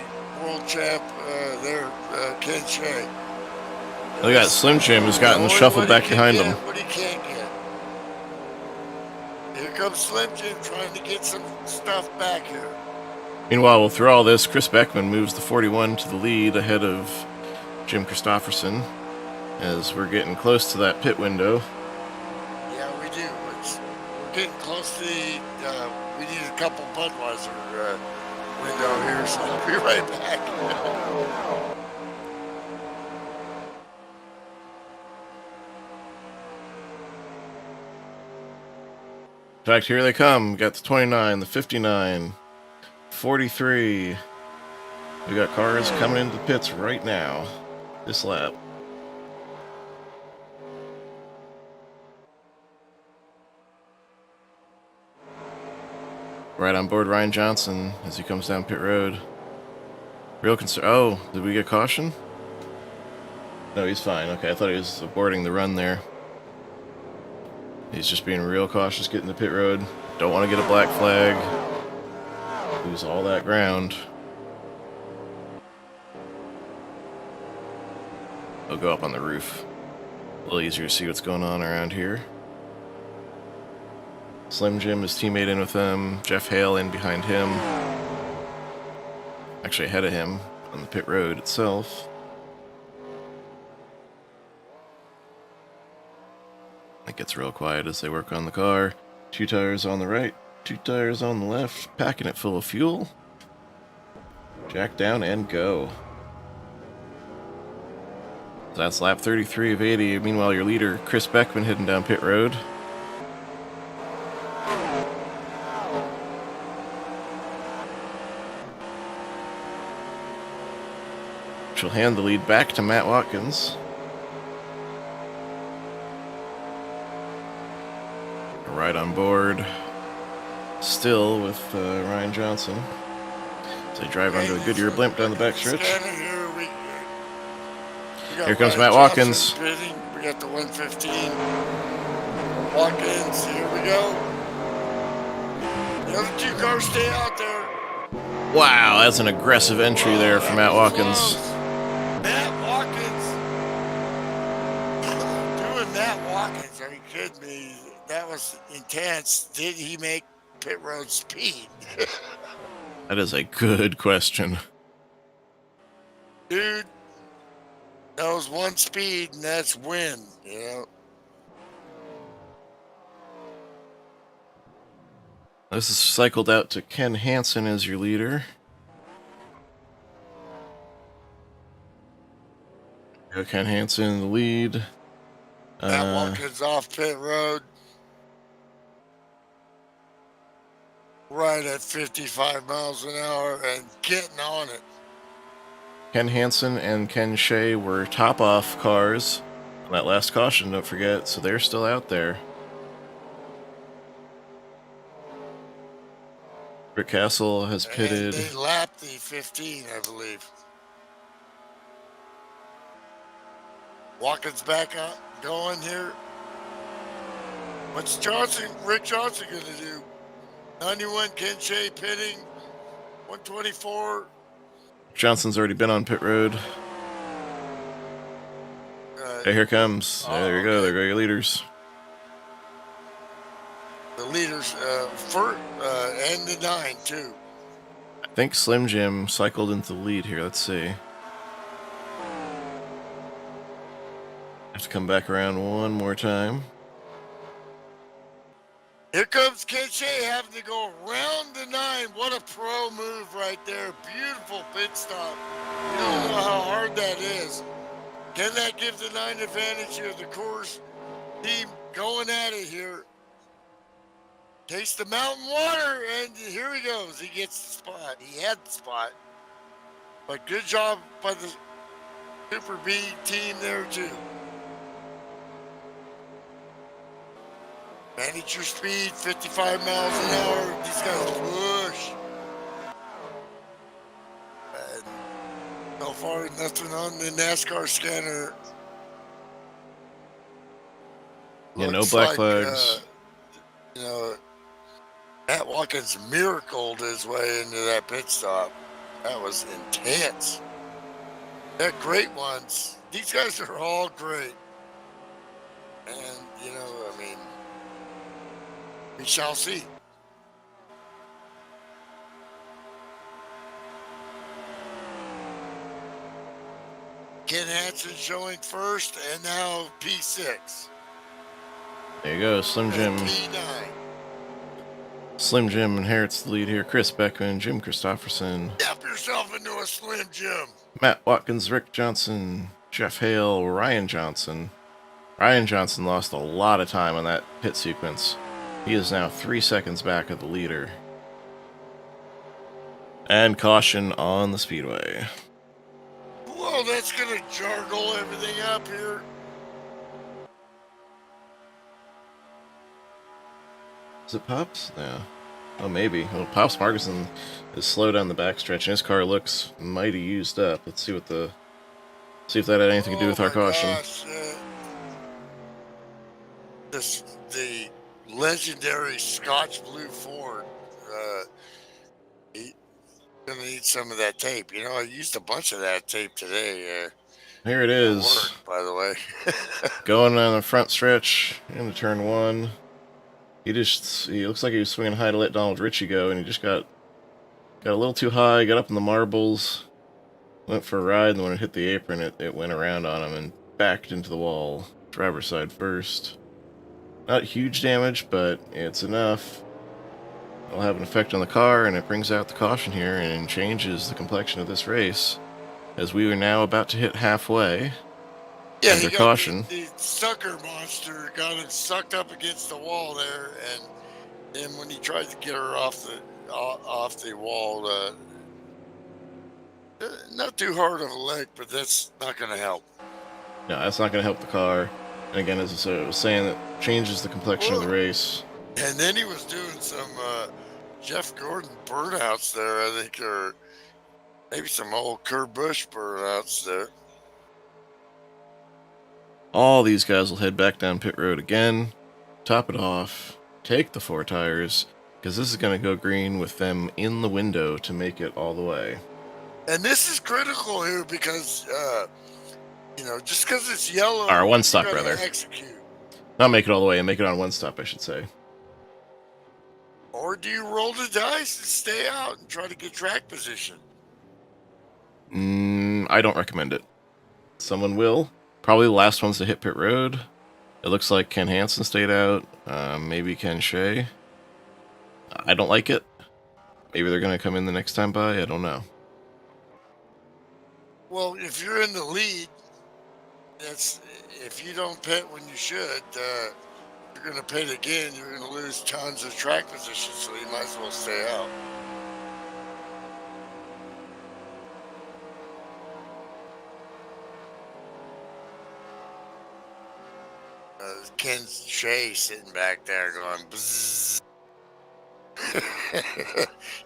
world champ there, Ken Shea. Look at that. Slim Jim has gotten shuffled back behind him. What he can't get. Here comes Slim Jim trying to get some stuff back here. Meanwhile, through all this, Chris Beckman moves the 41 to the lead ahead of Jim Christopherson as we're getting close to that pit window. Yeah, we do. We're getting close to the... we need a couple Budweiser window here, so I'll be right back. In fact, here they come. We got the 29, the 59, 43. We got cars coming into the pits right now, this lap. Right on board Ryan Johnson as he comes down pit road. Real concern. Oh, did we get caution? No, he's fine. Okay, I thought he was aborting the run there. He's just being real cautious getting to pit road. Don't want to get a black flag. Lose all that ground. He'll go up on the roof. A little easier to see what's going on around here. Slim Jim is teammate in with him. Jeff Hale in behind him. Actually ahead of him on the pit road itself. It gets real quiet as they work on the car. 2 tires on the right, 2 tires on the left, packing it full of fuel. Jack down and go. That's lap 33 of 80. Meanwhile, your leader, Chris Beckman, heading down pit road. She'll hand the lead back to Matt Watkins. Right on board, still with Ryan Johnson. As they drive onto a Goodyear blimp down the backstretch. Here comes Matt Watkins. We got the 115. Watkins, here we go. The other 2 cars stay out there. Wow, that's an aggressive entry there for Matt Watkins. Matt Watkins. Doing Matt Watkins, are you kidding me? That was intense. Did he make pit road speed? That is a good question. Dude, that was one speed, and that's win, you know? This is cycled out to Ken Hansen as your leader. Ken Hansen in the lead. Matt Watkins off pit road. Right at 55 miles an hour and getting on it. Ken Hansen and Ken Shea were top-off cars on that last caution, don't forget, so they're still out there. Rick Castle has pitted. And they lapped the 15, I believe. Watkins back on, going here. What's Rick Johnson going to do? 91, Ken Shea pitting. 124. Johnson's already been on pit road. Okay, here comes. There you go. There go your leaders. The leaders, and the 9, too. I think Slim Jim cycled into the lead here. Let's see. Have to come back around one more time. Here comes Ken Shea having to go around the 9. What a pro move right there. Beautiful pit stop. You don't know how hard that is. Can that give the 9 advantage here? The Coors team going at it here. Takes the mountain water, and here he goes. He gets the spot. He had the spot. But good job by the Super B team there, too. Manage your speed, 55 miles an hour. These guys push. So far, nothing on the NASCAR scanner. Yeah, no Looks black like, flags. you know, Matt Watkins miracled his way into that pit stop. That was intense. They're great ones. These guys are all great. And, you know, I mean, we shall see. Ken Hansen showing first, and now P6. There you go, Slim Jim. And P9. Slim Jim inherits the lead here. Chris Beckman, Jim Christopherson, Yap yourself into a Slim Jim. Matt Watkins, Rick Johnson, Jeff Hale, Ryan Johnson. Ryan Johnson lost a lot of time on that pit sequence. He is now 3 seconds back of the leader. And caution on the Speedway. Whoa, that's going to jargle everything up here. Is it Pops? No. Oh, maybe. Well, Pops Markison is slow down the backstretch, and his car looks mighty used up. Let's see what the... See if that had anything to do with our caution. Gosh, the legendary Scotch Blue Ford. He's gonna need some of that tape. You know, I used a bunch of that tape today. Here it is. Worked, by the way. Going on the front stretch into turn one. He looks like he was swinging high to let Donald Ritchie go, and he just got a little too high, got up in the marbles, went for a ride, and when it hit the apron, it went around on him and backed into the wall. Driver's side first. Not huge damage, but it's enough. It'll have an effect on the car, and it brings out the caution here and changes the complexion of this race, as we are now about to hit halfway. Yeah, under caution. The sucker monster got him sucked up against the wall there, and then when he tried to get her off the wall, not too hard of a leg, but that's not going to help. No, that's not going to help the car. And again, as I was saying, that changes the complexion of the race. And then he was doing some Jeff Gordon burnouts there, I think, or maybe some old Kurt Busch burnouts there. All these guys will head back down pit road again, top it off, take the 4 tires, because this is going to go green with them in the window to make it all the way. And this is critical here because, you know, just because it's yellow, Or one stop, you gotta rather. execute. Not make it all the way, and make it on one stop, I should say. Or do you roll the dice and stay out and try to get track position? I don't recommend it. Someone will. Probably the last ones to hit pit road. It looks like Ken Hansen stayed out. Maybe Ken Shea. I don't like it. Maybe they're going to come in the next time by. I don't know. Well, if you're in the lead, if you don't pit when you should, you're going to pit again. You're going to lose tons of track position, so you might as well stay out. Ken Shea sitting back there going, bzzz.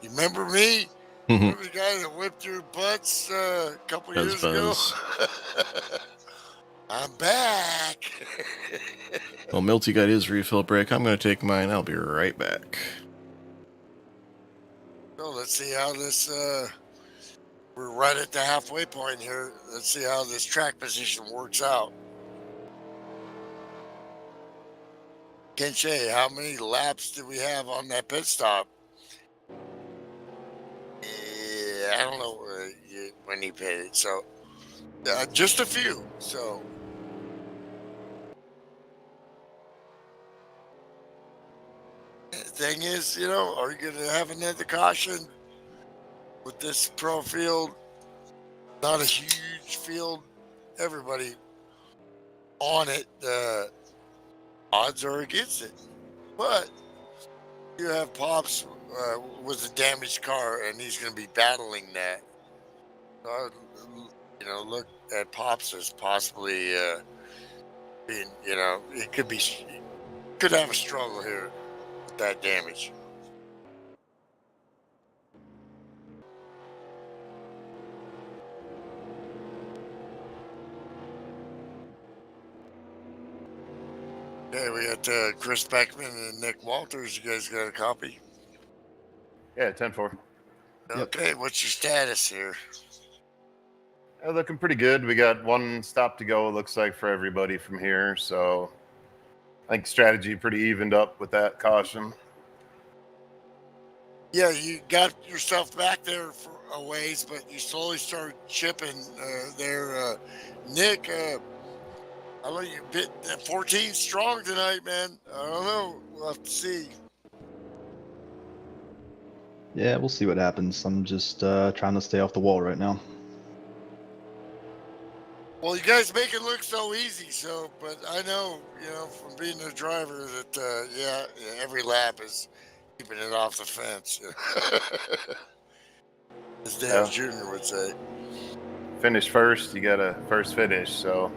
You remember me? Remember the guy that whipped your butts a couple years ago? I'm back. Well, Milty got his refill break. I'm going to take mine. I'll be right back. So let's see how this, we're right at the halfway point here. Let's see how this track position works out. Ken Shea, how many laps did we have on that pit stop? I don't know when he pitted. So just a few. So the thing is, you know, are you going to have another caution with this pro field? Not a huge field. Everybody on it. Odds are against it. But you have Pops with a damaged car, and he's going to be battling that. You know, look at Pops as possibly being, you know, it could have a struggle here with that damage. Okay, we got Chris Beckman and Nick Walters. You guys got a copy? Yeah, 10-4. Yep. Okay, what's your status here? Looking pretty good. We got one stop to go, it looks like, for everybody from here. So I think strategy pretty evened up with that caution. Yeah, you got yourself back there for a ways, but you slowly started chipping there. Nick, I know you bit 14 strong tonight, man. I don't know. We'll have to see. Yeah, we'll see what happens. I'm just trying to stay off the wall right now. Well, you guys make it look so easy, but I know, from being a driver that, every lap is keeping it off the fence. As Dale Jr. would say. Finish first, you got a first finish. So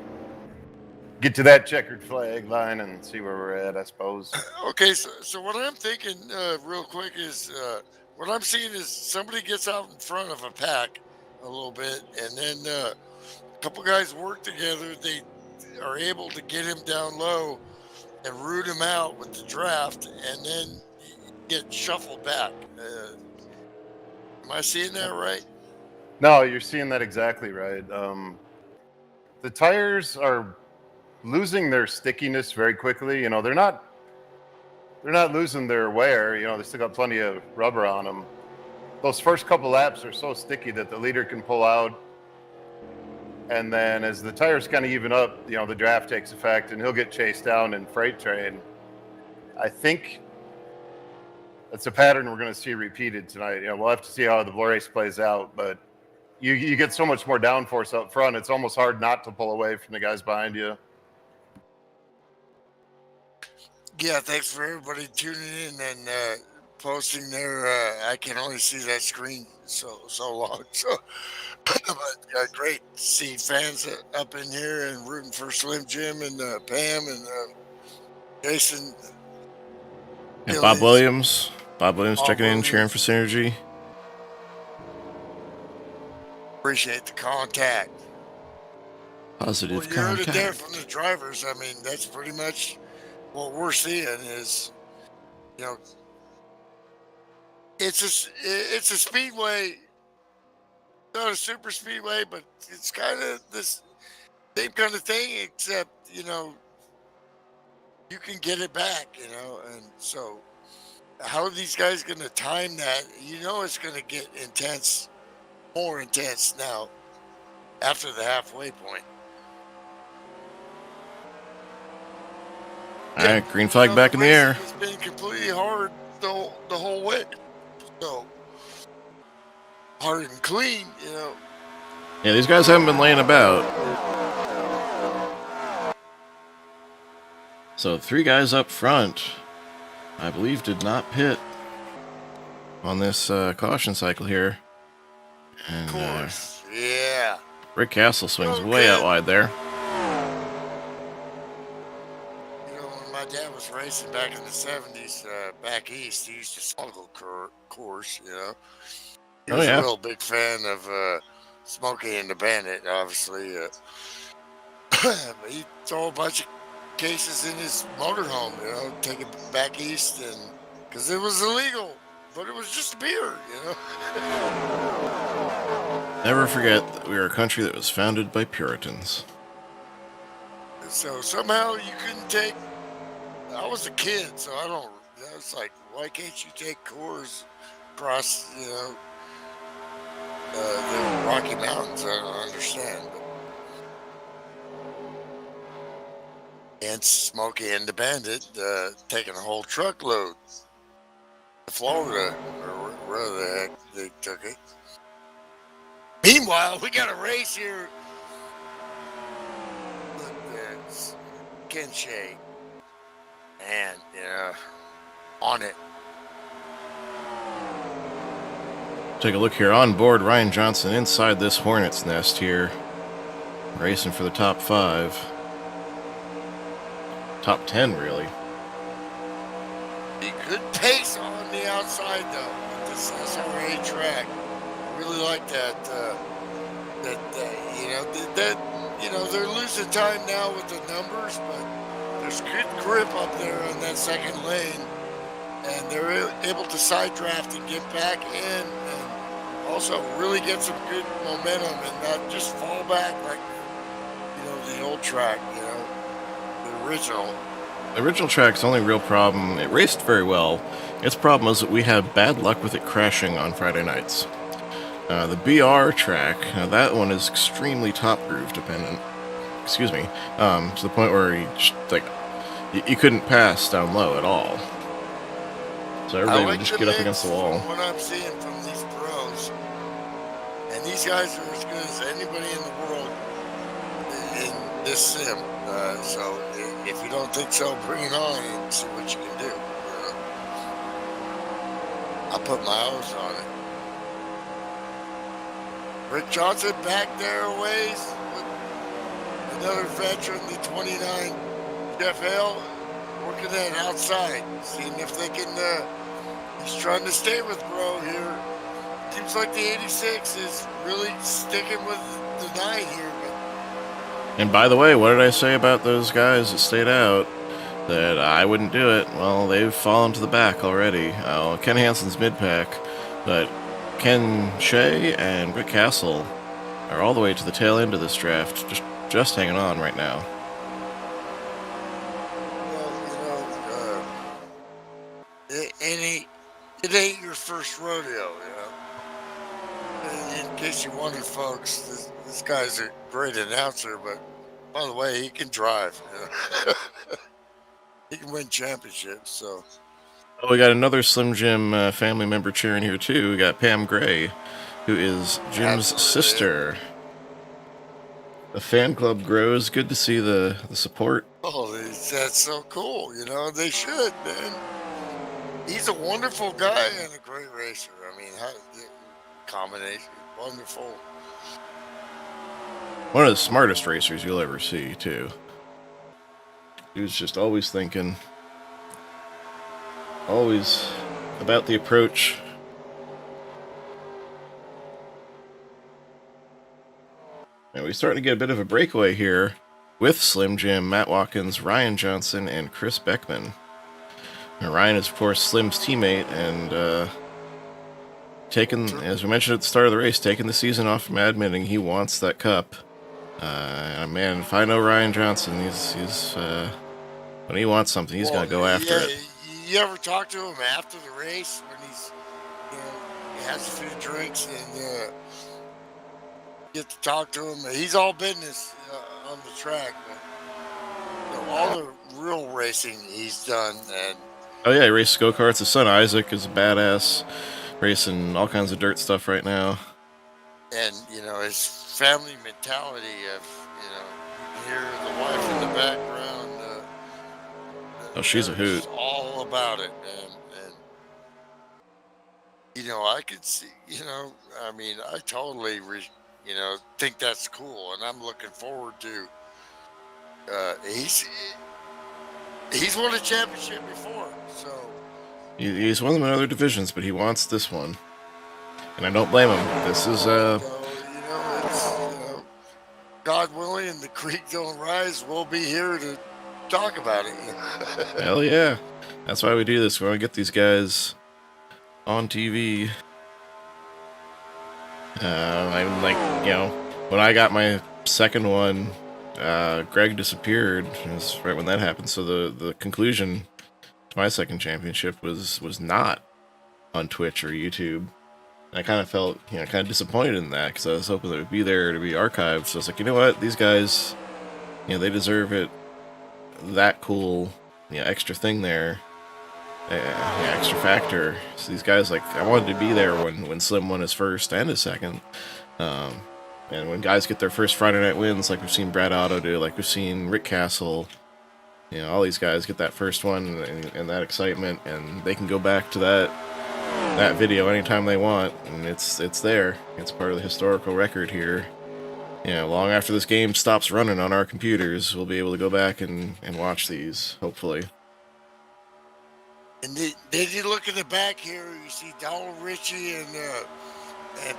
get to that checkered flag line and see where we're at, I suppose. Okay, so what I'm thinking real quick is what I'm seeing is somebody gets out in front of a pack a little bit, and then a couple guys work together. They are able to get him down low and root him out with the draft, and then get shuffled back. Am I seeing that right? No, you're seeing that exactly right. The tires are losing their stickiness very quickly. They're not losing their wear. They still got plenty of rubber on them. Those first couple laps are so sticky that the leader can pull out. And then as the tires kind of even up, the draft takes effect and he'll get chased down in freight train. I think that's a pattern we're going to see repeated tonight. We'll have to see how the race plays out, but you get so much more downforce up front. It's almost hard not to pull away from the guys behind you. Yeah, thanks for everybody tuning in and posting there. I can only see that screen so long. So, but great to see fans up in here and rooting for Slim Jim and Pam and Jason. And Bob Williams. Bob Williams checking in, cheering for Synergy. Appreciate the contact. Positive well, you heard it there contact. from the drivers. I mean, that's pretty much what we're seeing is, it's a speedway, not a super speedway, but it's kind of this same kind of thing, except, you can get it back, and so how are these guys going to time that? It's going to get intense, more intense now after the halfway point. All right, green flag back in the air. It's been completely hard the whole way. So hard and clean, Yeah, these guys haven't been laying about. So 3 guys up front, I believe, did not pit on this caution cycle here. And, of course, yeah. Rick Castle swings way out wide there. When my dad was racing back in the 70s, back east, he used to smuggle course, He was a real big fan of Smokey and the Bandit, obviously. But he'd throw a bunch of cases in his motorhome, take it back east, and because it was illegal, but it was just beer, Never forget that we are a country that was founded by Puritans. So somehow you couldn't take. I was a kid, so I was like, why can't you take Coors across, the Rocky Mountains? I don't understand. And Smokey and the Bandit taking a whole truckload to Florida, or where the heck they took it. Meanwhile, we got a race here with Ken Shea. Man, on it. Take a look here on board. Ryan Johnson inside this hornet's nest here, racing for the top 5. Top 10, really. He could pace on the outside, though, with this SRA track. I really like that. They're losing time now with the numbers, but there's good grip up there on that second lane, and they're able to side draft and get back in, and also really get some good momentum and not just fall back like the old track, the original. The original track's only real problem, it raced very well. Its problem is that we had bad luck with it crashing on Friday nights. The BR track, that one is extremely top groove dependent. Excuse me. To the point where you couldn't pass down low at all. So everybody would just get up against the wall. What I'm seeing from these pros, and these guys are as good as anybody in the world in this sim. So if you don't think so, bring it on and see what you can do. I'll put my O's on it. Rick Johnson back there a ways with another veteran, the 29, Jeff Hale, working that outside, seeing if they can. He's trying to stay with Bro here. Seems like the 86 is really sticking with the 9 here. And by the way, what did I say about those guys that stayed out? That I wouldn't do it. Well, they've fallen to the back already. Ken Hansen's mid-pack, but Ken Shea and Rick Castle are all the way to the tail end of this draft, just hanging on right now. Well, it ain't your first rodeo, In case you wondered, folks, this guy's a great announcer, but by the way, he can drive. He can win championships, so. Oh, we got another Slim Jim family member cheering here, too. We got Pam Gray, who is Jim's sister. The fan club grows. Good to see the support. Oh, that's so cool. They should, man. He's a wonderful guy and a great racer. I mean, combination, wonderful. One of the smartest racers you'll ever see, too. He was just always thinking, always about the approach. And we're starting to get a bit of a breakaway here with Slim Jim, Matt Watkins, Ryan Johnson, and Chris Beckman. And Ryan is, of course, Slim's teammate, and taking, as we mentioned at the start of the race, taking the season off from admitting he wants that cup. Man, if I know Ryan Johnson, he's when he wants something, he's gonna go after it. You ever talk to him after the race when he's, he has a few drinks and get to talk to him? He's all business on the track, but all the real racing he's done. And oh yeah, he races go-karts. His son Isaac is a badass, racing all kinds of dirt stuff right now. And his family mentality of you can hear the wife in the background. Oh, she's a hoot. All about it, and I could see. I mean, I totally, think that's cool, and I'm looking forward to. He's won a championship before, so he's won them in other divisions, but he wants this one, and I don't blame him. This is God willing, and the creek don't rise, we'll be here to talk about it. Hell yeah. That's why we do this. We want to get these guys on TV. I'm like, when I got my second one, Greg disappeared. It was right when that happened. So the conclusion to my second championship was not on Twitch or YouTube. And I kind of felt, kind of disappointed in that because I was hoping that it would be there to be archived. So I was like, you know what? These guys, they deserve it. That cool, extra thing there, extra factor. So these guys, I wanted to be there when Slim won his first and his second, and when guys get their first Friday night wins, like we've seen Brad Otto do, like we've seen Rick Castle, all these guys get that first one and that excitement, and they can go back to that video anytime they want, and it's there. It's part of the historical record here. Long after this game stops running on our computers, we'll be able to go back and watch these, hopefully. And then you look in the back here, you see Donald Ritchie and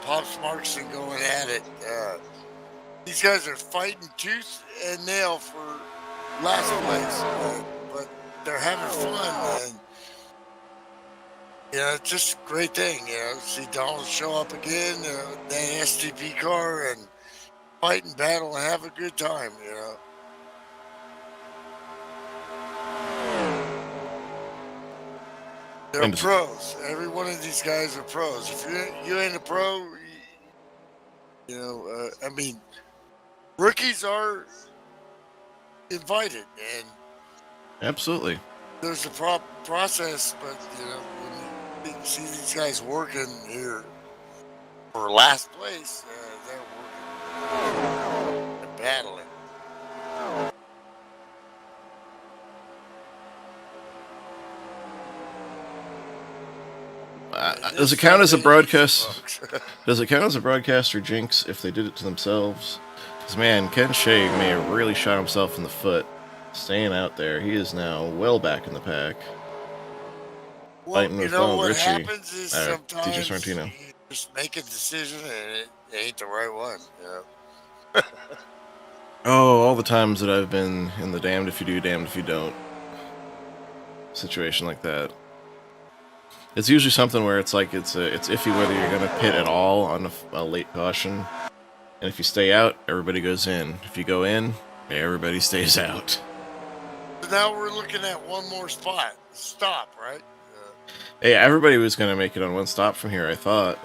Pops Markson going at it. These guys are fighting tooth and nail for last place, but they're having fun, and it's just a great thing. See Donald show up again, that STP car, and fight and battle and have a good time. They're And- pros. Every one of these guys are pros. If you ain't a pro, I mean, rookies are invited, and Absolutely. there's a process. But when you see these guys working here for last place, they're working and battling. Does it count as a broadcast? Does it count as a broadcast or jinx if they did it to themselves? Because, man, Ken Shea may have really shot himself in the foot staying out there. He is now well back in the pack. Well, Fighting with what Richie, happens is DJ sometimes Sorrentino. you just make a decision and it ain't the right one. Oh, all the times that I've been in the damned if you do, damned if you don't situation like that. It's usually something where it's like it's iffy whether you're going to pit at all on a late caution. And if you stay out, everybody goes in. If you go in, everybody stays out. So now we're looking at one more stop, right? Hey, everybody was going to make it on one stop from here, I thought.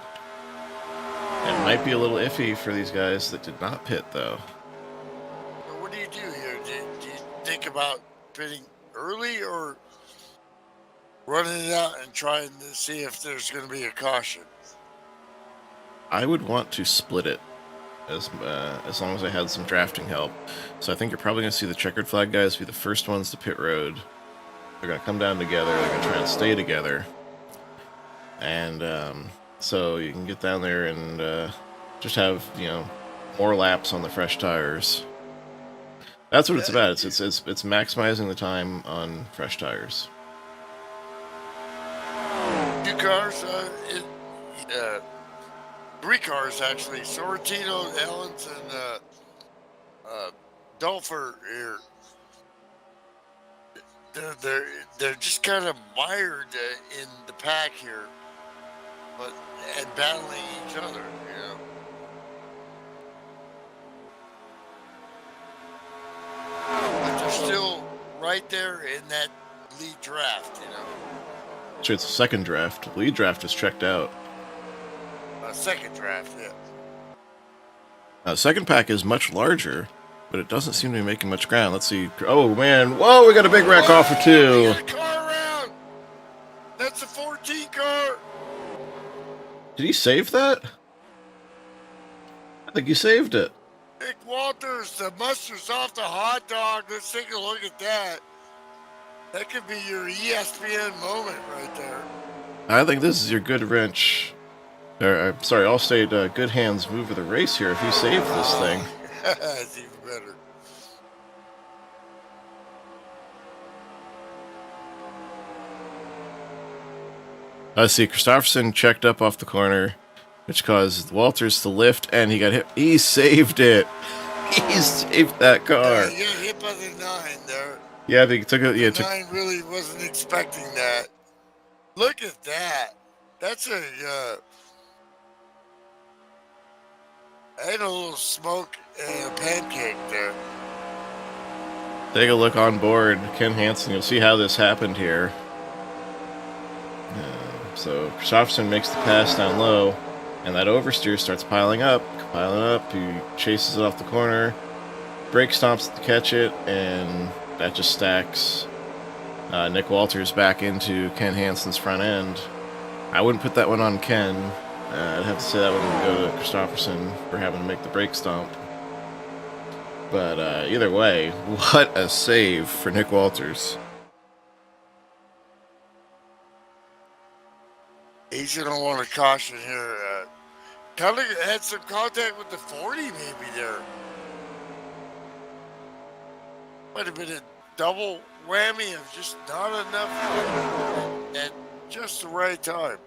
It might be a little iffy for these guys that did not pit, though. But what do you do here? Do you think about pitting early or running it out and trying to see if there's going to be a caution? I would want to split it as long as I had some drafting help. So I think you're probably going to see the checkered flag guys be the first ones to pit road. They're going to come down together. They're going to try and stay together. And so you can get down there and just have, more laps on the fresh tires. That's what it's about. It's maximizing the time on fresh tires. 2 cars, 3 cars actually. Sorrentino, Ellens, and Dolfer here. They're just kind of mired in the pack here, and battling each other. But they're still right there in that lead draft. Actually, it's a second draft. Lead draft is checked out. Second draft, yeah. Second pack is much larger, but it doesn't seem to be making much ground. Let's see. Oh, man. Whoa, we got a big wreck off of 2. We got a car around. That's a 14 car. Did he save that? I think he saved it. Nick Walters, the mustard's off the hot dog. Let's take a look at that. That could be your ESPN moment right there. I think this is your good wrench. I'm sorry, Allstate good hands move of the race here if you save this thing. That's even better. Let's see, Christopherson checked up off the corner, which caused Walters to lift, and he got hit. He saved it. He saved that car. You got hit by the 9 there. Yeah, they took it. Yeah, The 9 really wasn't expecting that. Look at that. That's I had a little smoke and a pancake there. Take a look on board. Ken Hansen, you'll see how this happened here. So Christopherson makes the pass down low, and that oversteer starts piling up. He chases it off the corner, brake stomps to catch it, and that just stacks Nick Walters back into Ken Hansen's front end. I wouldn't put that one on Ken. I'd have to say that one would go to Christopherson for having to make the brake stomp. But either way, what a save for Nick Walters. He's going to want to caution here. Kind of had some contact with the 40 maybe there. Might have been a double whammy of just not enough at just the right time.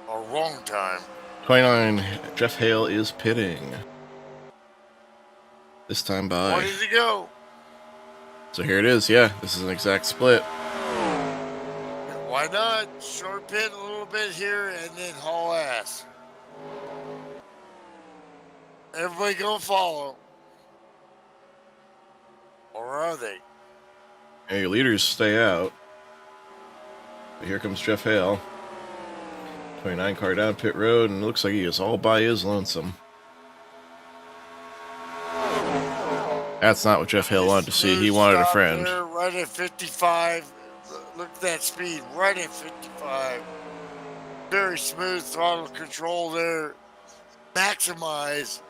Or wrong time. 29, Jeff Hale is pitting. this time 20 by. to go. So here it is. Yeah, this is an exact split. Why not? Short pit a little bit here and then haul ass. Everybody gonna follow. Or are they? And your leaders stay out. But here comes Jeff Hale. 29 car down pit road, and it looks like he is all by his lonesome. That's not what Jeff Hale wanted to see. He wanted a Stop friend. there, right at 55. Look at that speed, right at 55. Very smooth throttle control there. Maximize.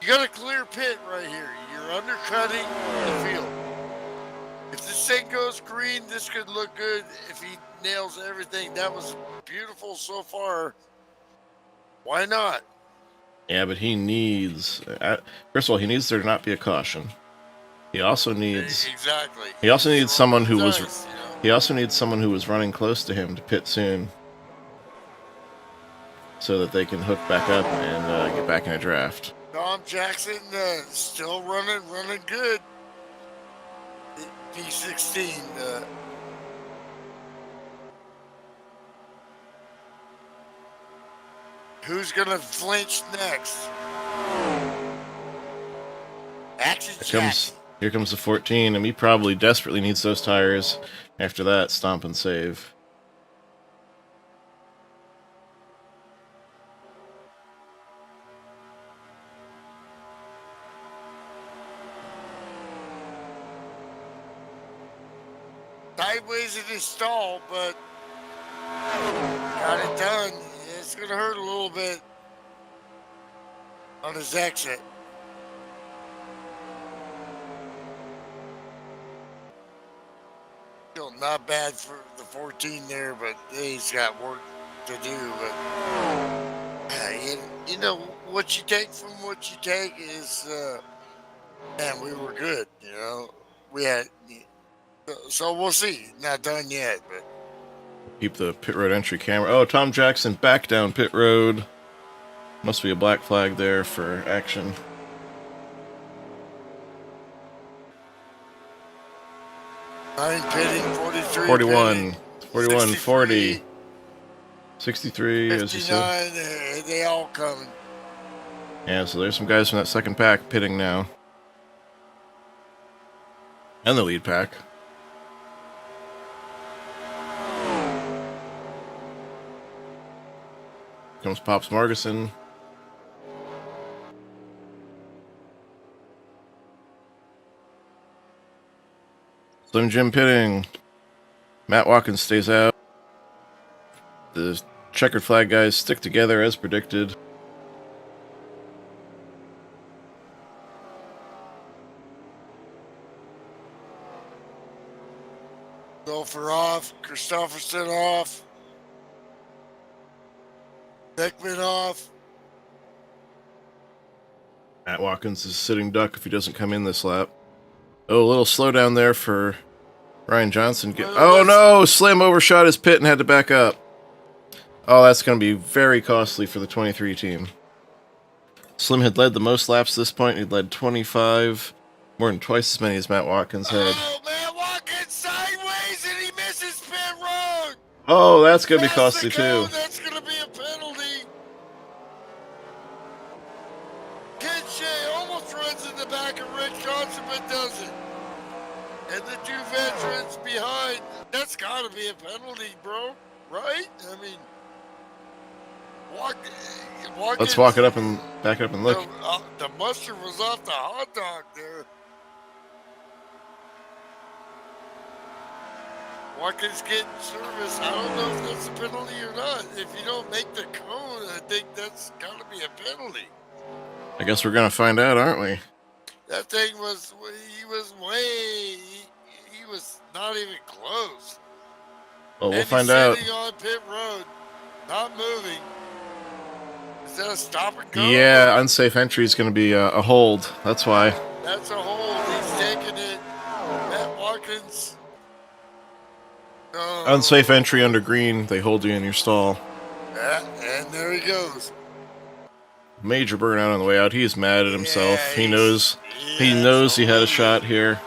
You got a clear pit right here. You're undercutting the field. If this thing goes green, this could look good. If he nails everything, that was beautiful so far. Why not? Yeah, but he needs... first of all, he needs there to not be a caution. He also needs... Exactly. He also needs someone who was... Dice, you know? He also needs someone who was running close to him to pit soon, so that they can hook back up and get back in a draft. Tom Jackson still running good. P16. Who's gonna flinch next? Action Jackson. Here comes the 14, and he probably desperately needs those tires. After that, stomp and save. Sideways in his stall, but got it done. It's gonna hurt a little bit on his exit. Still not bad for the 14 there, but he's got work to do. But you know what you take from what you take is, man, we were good. You know, we had. So we'll see. Not done yet, but Keep the pit road entry camera. Oh, Tom Jackson back down pit road. Must be a black flag there for action. nine pitting, 43 41, pitting, 41, 63, 40, 63, as you said. 59, they all coming. Yeah, so there's some guys from that second pack pitting now. And the lead pack. Comes Pops Margison. Slim Jim pitting. Matt Watkins stays out. The checkered flag guys stick together as predicted. Gopher off, Christopherson off, Beckman off. Matt Watkins is sitting duck if he doesn't come in this lap. Oh, a little slowdown there for Ryan Johnson. Oh no! Slim overshot his pit and had to back up. Oh, that's going to be very costly for the 23 team. Slim had led the most laps at this point. He'd led 25, more than twice as many as Matt Watkins had. Oh, Matt Watkins sideways and he misses pit road. Oh, that's going to be costly too. That's going to be a penalty. Kid Shea almost runs in the back of Rick Johnson, but doesn't. And the two veterans behind, that's got to be a penalty, bro. Right? I mean, let's walk it up and back it up and look. The mustard was off the hot dog there. Watkins getting service. I don't know if that's a penalty or not. If you don't make the cone, I think that's got to be a penalty. I guess we're going to find out, aren't we? That thing was, he was not even close. Well, we'll and find he's out. Sitting on pit road, not moving. Is that a stop and go? Yeah, unsafe entry is going to be a hold. That's why. That's a hold. He's taking it. Matt Watkins. Oh. Unsafe entry under green. They hold you in your stall. Yeah, and there he goes. major burnout on the way out. He's mad at himself. Yeah, He knows he had a shot here.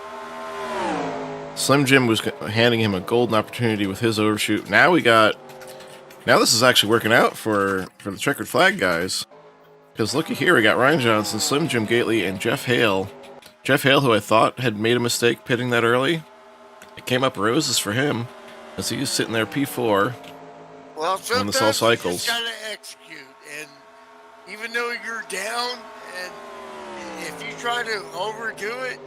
Slim Jim was handing him a golden opportunity with his overshoot. Now this is actually working out for the checkered flag guys. Because looky here, we got Ryan Johnson, Slim Jim Gately, and Jeff Hale. Jeff Hale, who I thought had made a mistake pitting that early. It came up roses for him as he was sitting there P4. Well, when this all sometimes cycles. you just gotta execute, and even though you're down, and if you try to overdo it,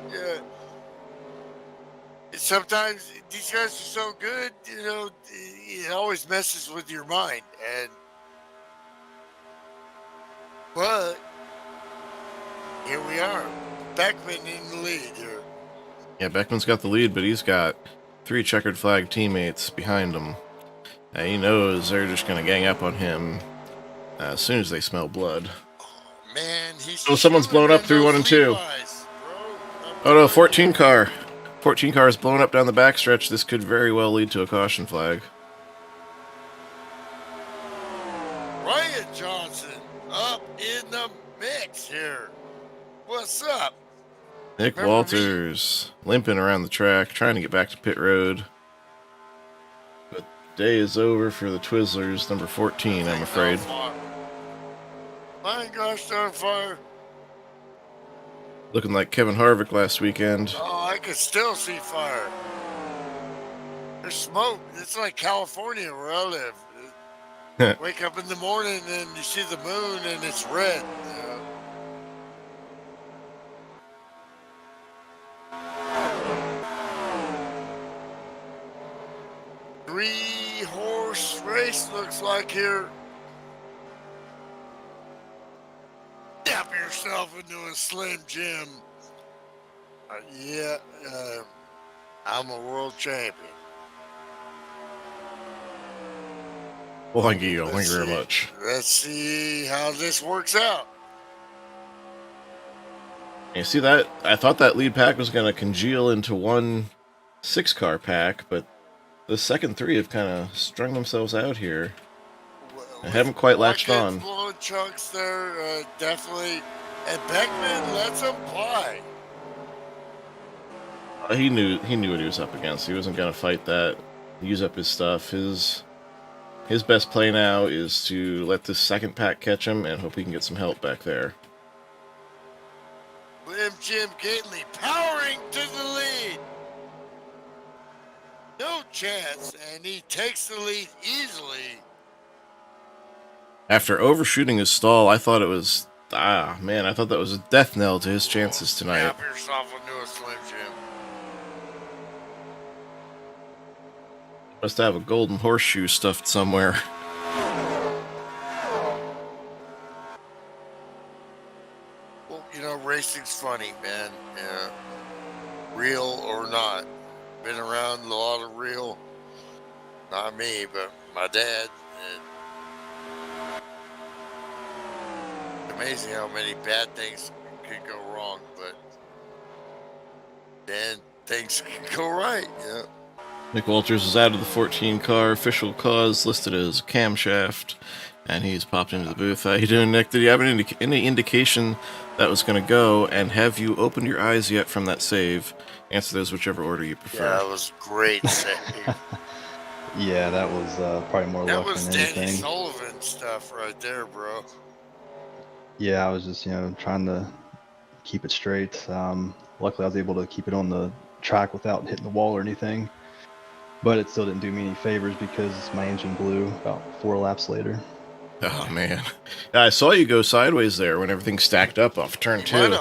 sometimes these guys are so good, it always messes with your mind. But here we are, Beckman in the lead here. Yeah, Beckman's got the lead, but he's got 3 checkered flag teammates behind him. He knows they're just going to gang up on him as soon as they smell blood. Oh, man, someone's blown up through 1 and 2. Oh no, 14 car. 14 car is blown up down the backstretch. This could very well lead to a caution flag. Ryan Johnson up in the mix here. What's up? Nick Walters limping around the track, trying to get back to pit road. But the day is over for the Twizzlers, number 14, I'm afraid. My gosh, they're on fire. Looking like Kevin Harvick last weekend. Oh, I can still see fire. There's smoke. It's like California where I live. Wake up in the morning and you see the moon and it's red. 3-horse race looks like here. Tap yourself into a Slim Jim. I'm a world champion. Well, thank you. Thank you very much. Let's see how this works out. You see that? I thought that lead pack was going to congeal into one 6-car pack, but the second 3 have kind of strung themselves out here. I haven't quite latched on. Blowing chunks there, definitely. And Beckman lets him fly. He knew what he was up against. He wasn't going to fight that, use up his stuff. His best play now is to let this second pack catch him and hope he can get some help back there. Slim Jim Gately powering to the lead. No chance, and he takes the lead easily. After overshooting his stall, I thought it was... I thought that was a death knell to his chances tonight. Tap yourself into a Slim Jim. Must have a golden horseshoe stuffed somewhere. Well, racing's funny, man. Real or not. Been around a lot of real. Not me, but my dad. It's amazing how many bad things could go wrong, but then things can go right. Nick Walters is out of the 14 car. Official cause listed as camshaft, and he's popped into the booth. How you doing, Nick? Did you have any indication that was going to go? And have you opened your eyes yet from that save? Answer those whichever order you prefer. Yeah, that was great save. Yeah, that was probably more luck than anything. That was Danny Sullivan stuff right there, bro. Yeah, I was just trying to keep it straight. Luckily, I was able to keep it on the track without hitting the wall or anything. But it still didn't do me any favors because my engine blew about 4 laps later. Oh, man. I saw you go sideways there when everything stacked up off turn 2.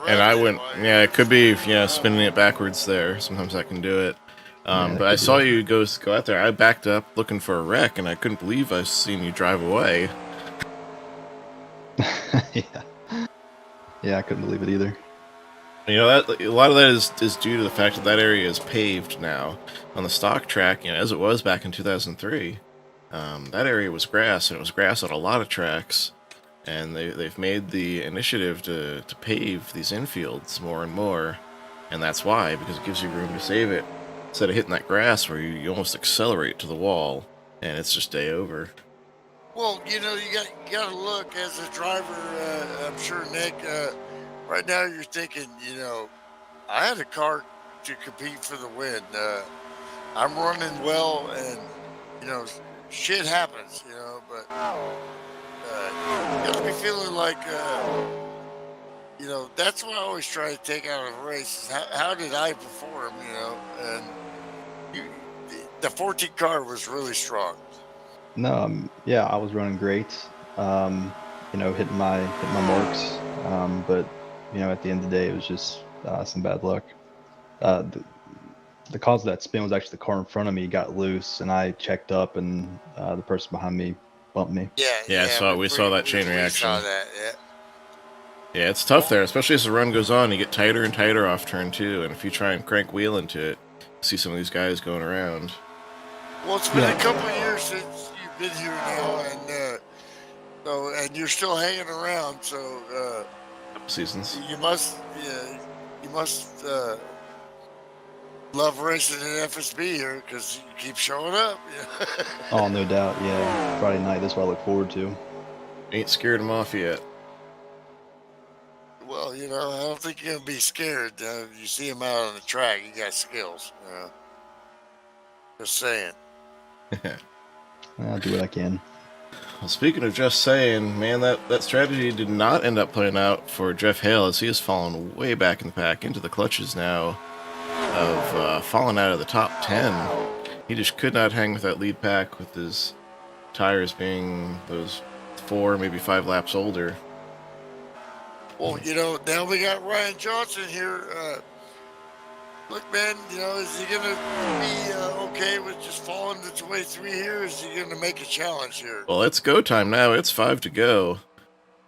And I went, it could be, spinning it backwards there. Sometimes I can do it. But I saw you go out there. I backed up looking for a wreck, and I couldn't believe I seen you drive away. Yeah, I couldn't believe it either. That a lot of that is due to the fact that area is paved now. On the stock track, as it was back in 2003, that area was grass, and it was grass on a lot of tracks. And they've made the initiative to pave these infields more and more, and that's why, because it gives you room to save it instead of hitting that grass where you almost accelerate to the wall, and it's just day over. Well, you got to look as a driver. I'm sure Nick. Right now, you're thinking, I had a car to compete for the win. I'm running well, and shit happens. But you got to be feeling like, that's what I always try to take out of a race is how did I perform? And you, the 14 car was really strong. No, yeah, I was running great. Hitting my marks. But at the end of the day, it was just some bad luck. The cause of that spin was actually the car in front of me got loose, and I checked up, and the person behind me bumped me. Yeah. We saw that chain reaction. We saw that. Yeah. Yeah, it's tough there, especially as the run goes on. You get tighter and tighter off turn 2, and if you try and crank wheel into it, you see some of these guys going around. Well, it's been a couple of years since you've been here now, and you're still hanging around. So Couple seasons. you must love racing in FSB here because you keep showing up. Oh, no doubt. Yeah, Friday night. That's what I look forward to. Ain't scared them off yet. Well, I don't think you're gonna be scared. You see him out on the track, you got skills. Just saying. I'll do what I can. Well, speaking of just saying, man, that strategy did not end up playing out for Jeff Hale, as he has fallen way back in the pack into the clutches now of falling out of the top 10. He just could not hang with that lead pack with his tires being those 4, maybe 5 laps older. Well, now we got Ryan Johnson here. Look, man, is he going to be okay with just falling its way through here? Is he going to make a challenge here? Well, it's go time now. It's 5 to go.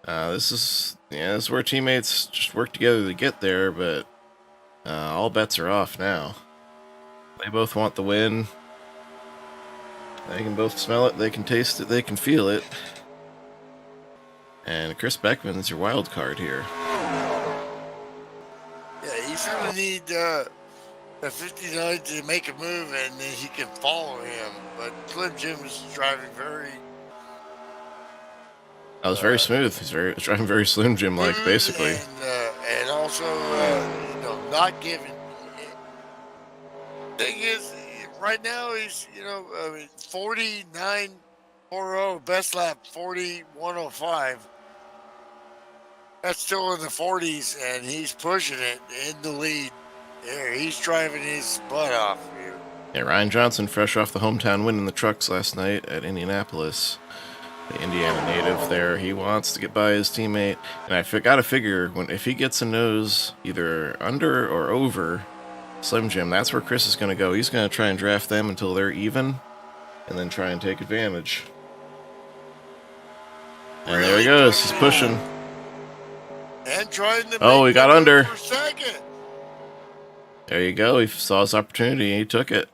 This is where teammates just work together to get there, but all bets are off now. They both want the win. They can both smell it, they can taste it, they can feel it. And Chris Beckman's your wild card here. Yeah, he's going to need a 59 to make a move, and then he can follow him. But Slim Jim is driving very... That was very smooth. He's driving very Slim Jim-like, basically. And also, not giving... Thing is, right now he's, 49.40, best lap 40.105. That's still in the 40s, and he's pushing it in the lead. There, he's driving his butt off here. Yeah, Ryan Johnson, fresh off the hometown win in the trucks last night at Indianapolis. The Indiana native there, he wants to get by his teammate. And I gotta figure, if he gets a nose either under or over Slim Jim, that's where Chris is going to go. He's going to try and draft them until they're even, and then try and take advantage. And there he goes. He's pushing. And trying to Oh, he got under. For second. There you go. He saw his opportunity and he took it.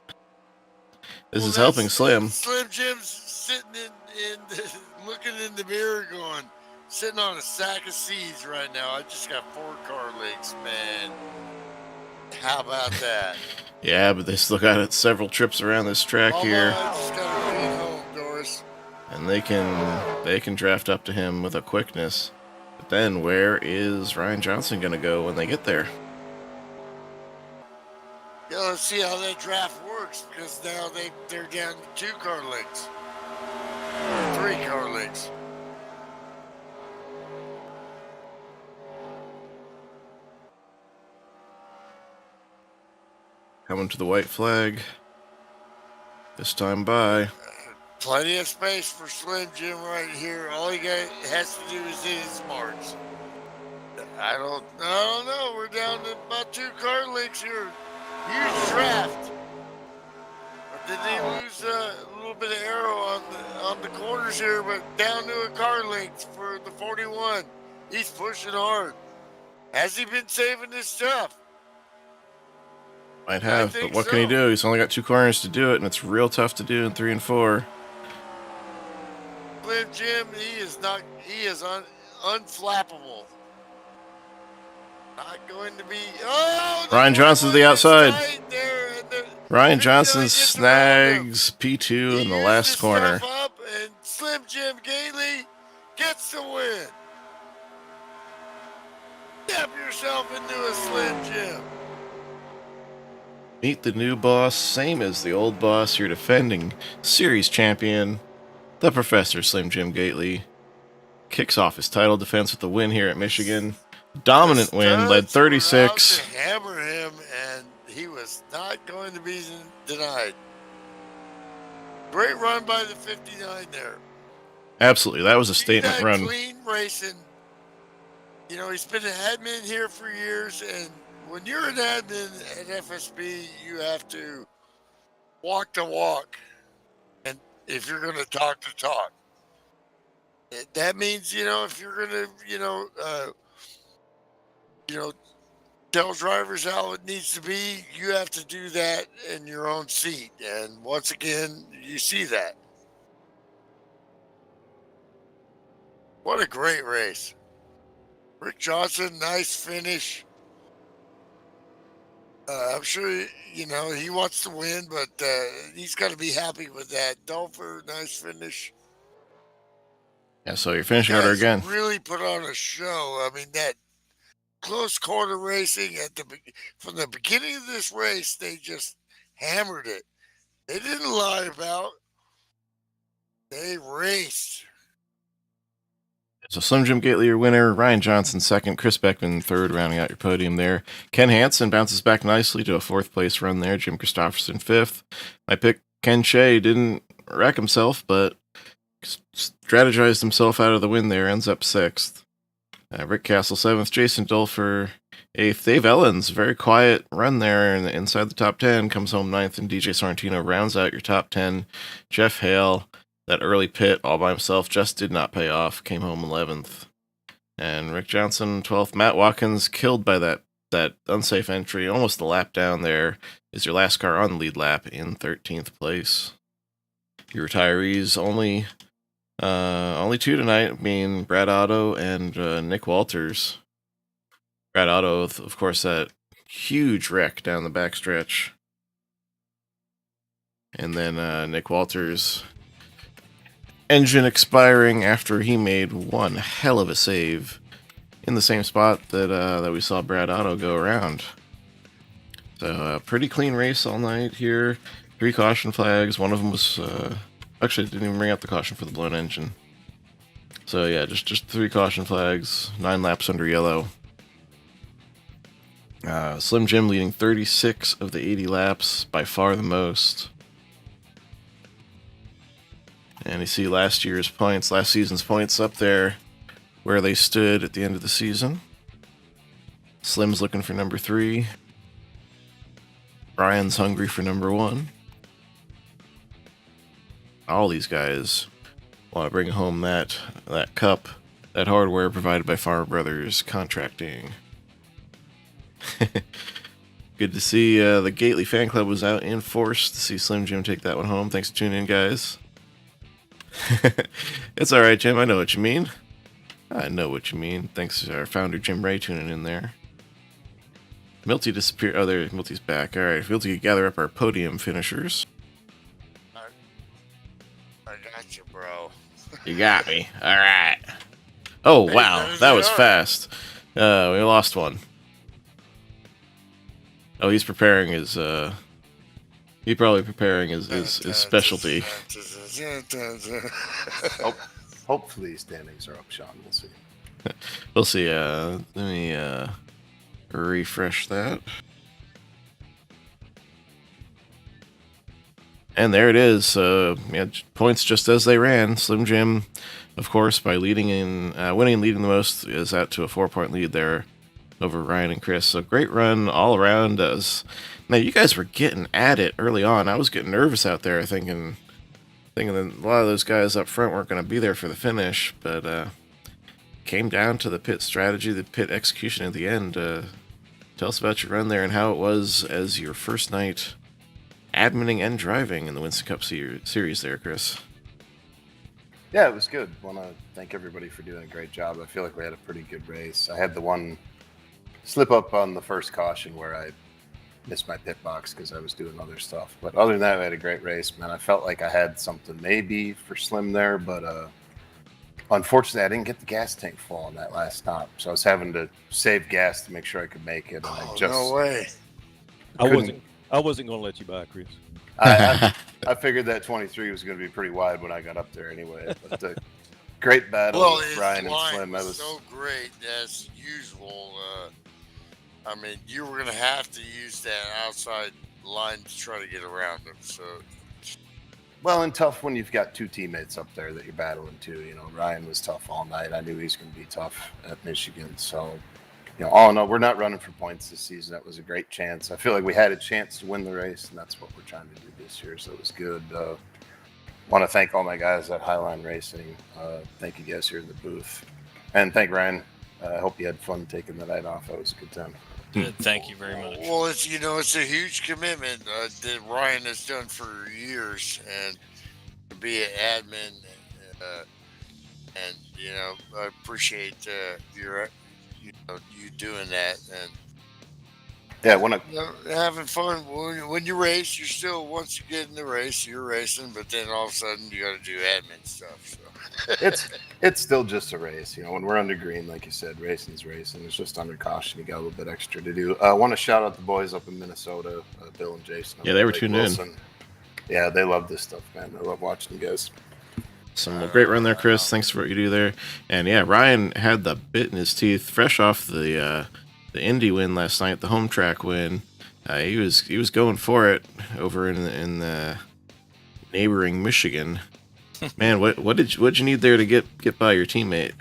This is helping Slim. Slim Jim's sitting looking in the mirror going, sitting on a sack of seeds right now. I just got 4 car leaks, man. How about that? Yeah, but they still got several trips around this track here. I just got to be home, Doris. And they can draft up to him with a quickness. But then where is Ryan Johnson going to go when they get there? Yeah, let's see how that draft works, because now they're down to 2 car lengths. 3 car lengths. Coming to the white flag. This time by. Plenty of space for Slim Jim right here. All he has to do is hit his marks. I don't know. We're down to about 2 car lengths here. Huge draft. Or did they lose a little bit of arrow on the corners here, but down to a car length for the 41. He's pushing hard. Has he been saving his stuff? Might have, but what can he do? He's only got 2 corners to do it, and it's real tough to do in 3 and 4. Slim Jim, he is unflappable. Not going to be. Oh, Ryan Johnson's the outside. There, Ryan Johnson snags P2 in the last corner. Up and Slim Jim Gately gets the win. Step yourself into a Slim Jim. Meet the new boss, same as the old boss, your defending series champion, the Professor Slim Jim Gately. Kicks off his title defense with the win here at Michigan. Dominant win, led Studs were out 36. to hammer him, and he was not going to be denied. Great run by the 59 there. Absolutely, that was a See statement that run. clean racing. You know, he's been an admin here for years, and when you're an admin at FSB, you have to walk the walk, and if you're going to talk the talk. That means, you know, if you're going to, tell drivers how it needs to be, you have to do that in your own seat. And once again, you see that. What a great race. Rick Johnson, nice finish. I'm sure, he wants to win, but he's got to be happy with that. Dolfer, nice finish. Yeah, so your finishing order Guys again. really put on a show. I mean, that close quarter racing from the beginning of this race, they just hammered it. They didn't lie about. They raced. So Slim Jim Gately, your winner. Ryan Johnson, second. Chris Beckman, third, rounding out your podium there. Ken Hansen bounces back nicely to a fourth place run there. Jim Christopherson, fifth. My pick, Ken Shea, didn't wreck himself, but strategized himself out of the win there. Ends up sixth. Rick Castle, seventh. Jason Dulfer, eighth. Dave Ellens, very quiet run there inside the top 10. Comes home ninth, and DJ Sorrentino rounds out your top 10. Jeff Hale, that early pit all by himself just did not pay off. Came home 11th. And Rick Johnson, 12th. Matt Watkins, killed by that unsafe entry. Almost a lap down there. Is your last car on the lead lap in 13th place. Your retirees, only two tonight, being Brad Otto and Nick Walters. Brad Otto, of course, that huge wreck down the backstretch. And then Nick Walters, engine expiring after he made one hell of a save in the same spot that we saw Brad Otto go around. So a pretty clean race all night here. 3 caution flags. One of them was actually didn't even bring up the caution for the blown engine. So yeah, just 3 caution flags. 9 laps under yellow. Slim Jim leading 36 of the 80 laps, by far the most. And you see last season's points up there where they stood at the end of the season. Slim's looking for number 3. Brian's hungry for number 1. All these guys want to bring home that cup, that hardware provided by Farmer Brothers Contracting. Good to see the Gately fan club was out in force to see Slim Jim take that one home. Thanks for tuning in, guys. It's all right, Jim. I know what you mean. Thanks to our founder, Jim Ray, tuning in there. Milty disappeared. Oh, there, Milty's back. All right, Milty, gather up our podium finishers. I got you, bro. You got me. All right. Oh, Hey, wow. there's That the was arm. fast. We lost one. Oh, he's preparing his, he's probably preparing his specialty. Hopefully standings are up, Sean. We'll see. We'll see. Let me, refresh that. And there it is. Points just as they ran. Slim Jim, of course, by winning and leading the most, is out to a 4-point lead there over Ryan and Chris. So great run all around us. Now, you guys were getting at it early on. I was getting nervous out there, thinking that a lot of those guys up front weren't going to be there for the finish, but came down to the pit strategy, the pit execution at the end. Tell us about your run there and how it was as your first night adminning and driving in the Winston Cup series there, Chris. Yeah, it was good. Want to thank everybody for doing a great job. I feel like we had a pretty good race. I had the one slip up on the first caution where I missed my pit box because I was doing other stuff. But other than that, I had a great race, man. I felt like I had something maybe for Slim there, but unfortunately, I didn't get the gas tank full on that last stop, so I was having to save gas to make sure I could make it. And I just no way. I wasn't going to let you by, Chris. I figured that 23 was going to be pretty wide when I got up there anyway. But great battle Well, with his Ryan and line Slim. That was was so great as usual. I mean, you were going to have to use that outside line to try to get around him. So, well and tough when you've got two teammates up there that you're battling too. You know, Ryan was tough all night. I knew he was going to be tough at Michigan. So, you know, all in all, we're not running for points this season. That was a great chance. I feel like we had a chance to win the race, and that's what we're trying to do this year. So it was good. Want to thank all my guys at Highline Racing. Thank you guys here in the booth, and thank Ryan. I hope you had fun taking the night off. That was a good time. Good. Thank you very much. well, it's a huge commitment that Ryan has done for years, and to be an admin, and I appreciate you doing that, and Yeah, having fun when you race. You're still, once you get in the race, you're racing, but then all of a sudden you got to do admin stuff. So it's still just a race. You know, when we're under green, like you said, racing's racing. It's just under caution. You got a little bit extra to do. I want to shout out the boys up in Minnesota, Bill and Jason. Yeah, they were Blake tuned Wilson. Yeah, they love this stuff, man. I love watching you guys. Some great run there, Chris. Thanks for what you do there. And yeah, Ryan had the bit in his teeth, fresh off the Indy win last night, the home track win. He was going for it over in the neighboring Michigan. Man, what'd you need there to get by your teammate?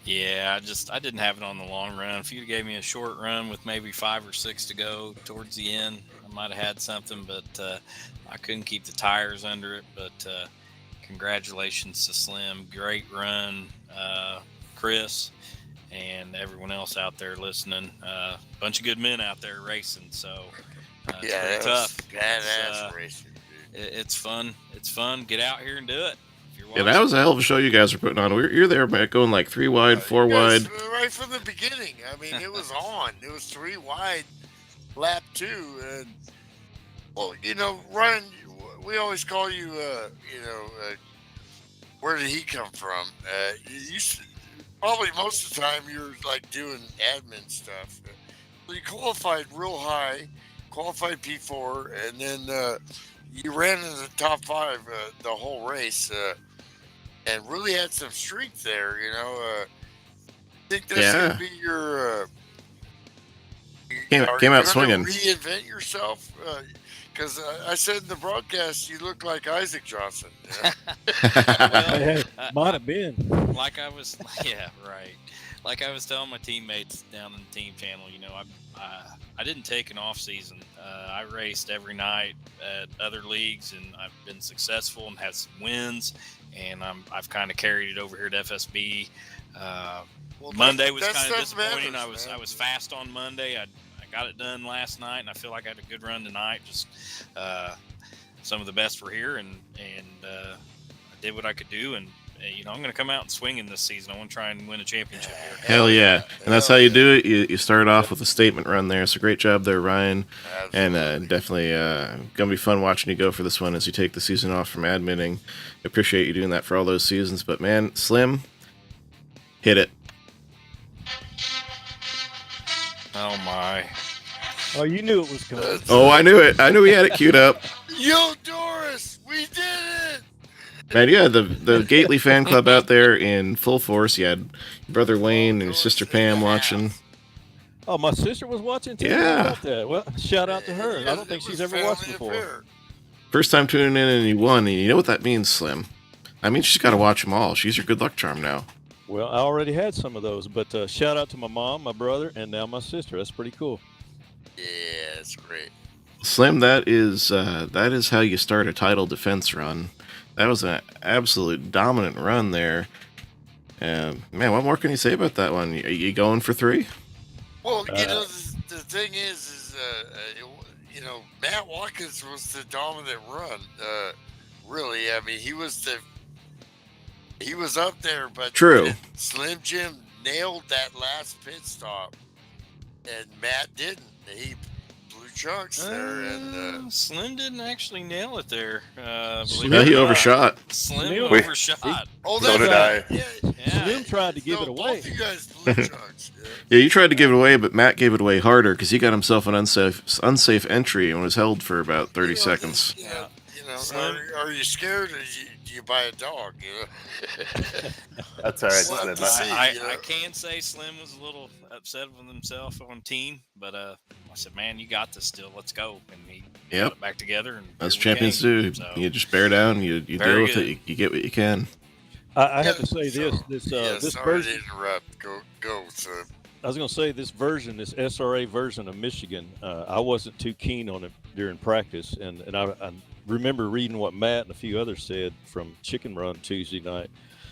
Yeah, I didn't have it on the long run. If you gave me a short run with maybe 5 or 6 to go towards the end, I might have had something, but I couldn't keep the tires under it. But congratulations to Slim. Great run, Chris, and everyone else out there listening. Bunch of good men out there racing, so it's pretty tough. Badass racing. It's fun. It's fun. Get out here and do it. Yeah, that was a hell of a show you guys were putting on. You're there going like 3 wide, 4 wide. Right from the beginning. I mean, it was on. It was 3 wide, lap 2. And, well, Ryan, we always call you, where did he come from? Probably most of the time you're like doing admin stuff. You qualified real high, qualified P4, and then you ran in the top 5 the whole race, and really had some strength there. I think that's gonna be your came out swinging. Reinvent yourself, because I said in the broadcast you look like Isaac Johnson. Hey, might have been. Like I was telling my teammates down in the team channel, I didn't take an off season. I raced every night at other leagues, and I've been successful and had some wins. And I've kind of carried it over here to FSB. Monday was kind of disappointing. I was fast on Monday. I got it done last night, and I feel like I had a good run tonight. Just some of the best were here, and I did what I could do. And I'm going to come out and swing in this season. I want to try and win a championship here. Hell yeah. And that's how you do it. You start off with a statement run there. So great job there, Ryan. Absolutely. And definitely going to be fun watching you go for this one as you take the season off from admitting. Appreciate you doing that for all those seasons. But, man, Slim, hit it. Oh, my. Oh, you knew it was coming. Oh, I knew it. I knew he had it queued up. Yo, Doris, we did it! Man, yeah, the Gately fan club out there in full force. You had your brother Wayne and your sister Pam watching. Oh, my sister was watching too? Yeah. How about that? Well, shout out to her. I don't think she's ever watched before. First time tuning in and you won. And you know what that means, Slim? I mean, she's got to watch them all. She's your good luck charm now. Well, I already had some of those, but shout out to my mom, my brother, and now my sister. That's pretty cool. Yeah, that's great. Slim, that is how you start a title defense run. That was an absolute dominant run there. Man, what more can you say about that one? Are you going for 3? Well, the thing is Matt Watkins was the dominant run. Really, I mean, he was up there, but true. Slim Jim nailed that last pit stop, and Matt didn't. He blew chunks there, and Slim didn't actually nail it there. Slim- Well, he overshot. Slim Wait. overshot. oh, So did right. I. Yeah. Slim tried to give No, it away. both you guys blew chunks. Yeah. Yeah, you tried to give it away, but Matt gave it away harder because he got himself an unsafe entry and was held for about 30 seconds. Yeah, Slim. are you scared, or do you buy a dog? You know? That's all right, We'll have Slim. to see. I can say Slim was a little upset with himself on team, but I said, "Man, you got this still. Let's go." And he got it back together. And That's here we champions came. do. So, You just bear down. You deal Very with good. it. You get what you can. I have to say this sorry version. to interrupt. Go, son. I was going to say this SRA version of Michigan. I wasn't too keen on it during practice, and I remember reading what Matt and a few others said from Chicken Run Tuesday night.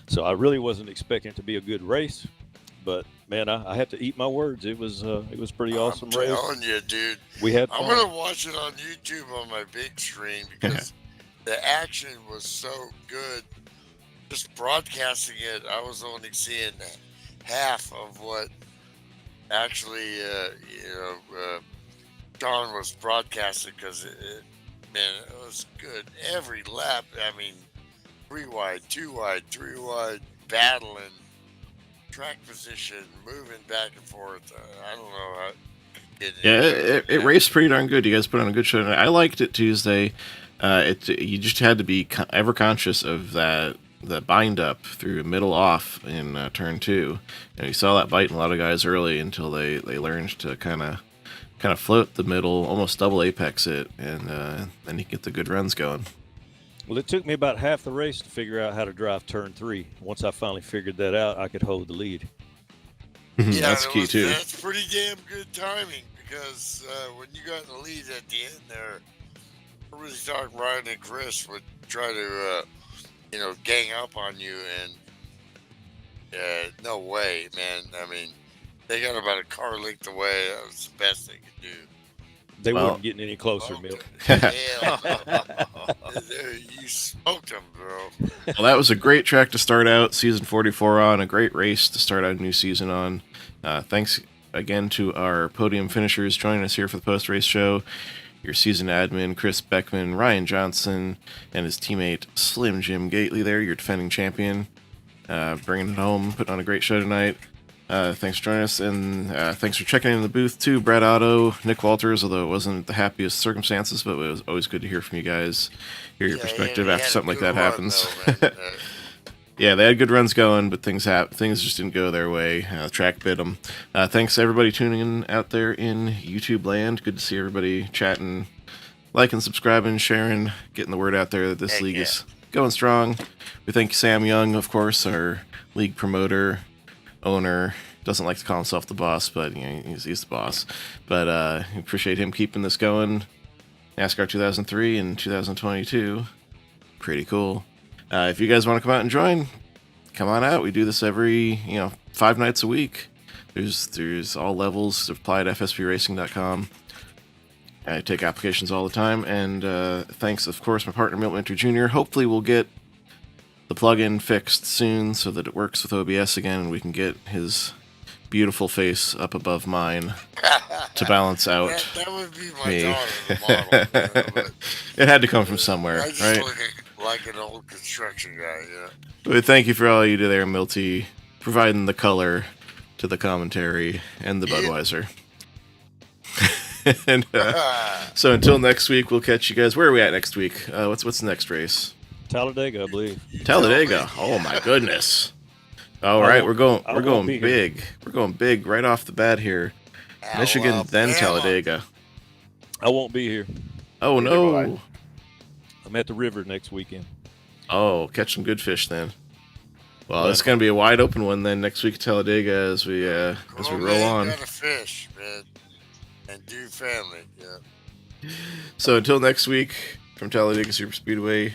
So I really wasn't expecting it to be a good race, but man, I had to eat my words. It was pretty awesome I'm race. telling you, dude. We had I'm fun. gonna watch it on YouTube on my big screen because the action was so good. Just broadcasting it, I was only seeing half of what actually, John was broadcasting because man, it was good every lap. I mean, 3 wide, 2 wide, 3 wide, battling, track position, moving back and forth. I don't know how. It raced pretty darn good. You guys put on a good show. I liked it Tuesday. You just had to be ever conscious of that bind up through middle off in turn 2, and you saw that biting a lot of guys early until they learned to kind of float the middle, almost double apex it, and then you get the good runs going. Well, it took me about half the race to figure out how to drive turn 3. Once I finally figured that out, I could hold the lead. Yeah, That's key too. That's pretty damn good timing because when you got in the lead at the end there, I really thought Ryan and Chris would try to, gang up on you, and no way, man. I mean, they got about a car length away. That was the best they could do. They Well- weren't getting any closer, Milt. You smoked them, bro. Well, that was a great track to start out season 44 on, a great race to start out a new season on. Thanks again to our podium finishers joining us here for the post-race show. Your season admin, Chris Beckman, Ryan Johnson, and his teammate, Slim Jim Gately there, your defending champion. Bringing it home, putting on a great show tonight. Thanks for joining us, and thanks for checking in the booth too, Brad Otto, Nick Walters, although it wasn't the happiest circumstances, but it was always good to hear from you guys, hear your perspective he after had a something like good that run, happens. though, man. Yeah, they had good runs going, but things just didn't go their way. The track bit them. Thanks to everybody tuning in out there in YouTube land. Good to see everybody chatting, liking, subscribing, sharing, getting the word out there that this Heck league yeah. is going strong. We thank Sam Young, of course, our league promoter, owner. Doesn't like to call himself the boss, but he's the boss. But we appreciate him keeping this going. NASCAR 2003 and 2022. Pretty cool. If you guys want to come out and join, come on out. We do this every 5 nights a week. There's all levels. Apply at fsbracing.com. I take applications all the time, and thanks, of course, my partner Milt Winter Jr. Hopefully, we'll get the plugin fixed soon so that it works with OBS again, and we can get his beautiful face up above mine to balance out that would be my me. daughter, the model. But It had to come from somewhere, I just right? look like an old construction guy. Yeah. But thank you for all you do there, Milty, providing the color to the commentary and the Budweiser. And so until next week, we'll catch you guys. Where are we at next week? What's the next race? Talladega, I believe. Talladega. Oh my goodness! All I right, won't- we're I won't going be here. big. We're going big right off the bat here. Michigan, then Alabama. Talladega. I won't be here. Oh Neither will I. no! I'm at the river next weekend. Oh, catch some good fish then. Well, it's going to be a wide open one then next week at Talladega as we Grown roll man on. Gotta fish, man, and do family. Yeah. So until next week from Talladega Super Speedway,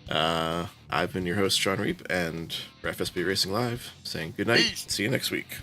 I've been your host Sean Reap and for FSB Racing Live saying good night. Peace. See you next week.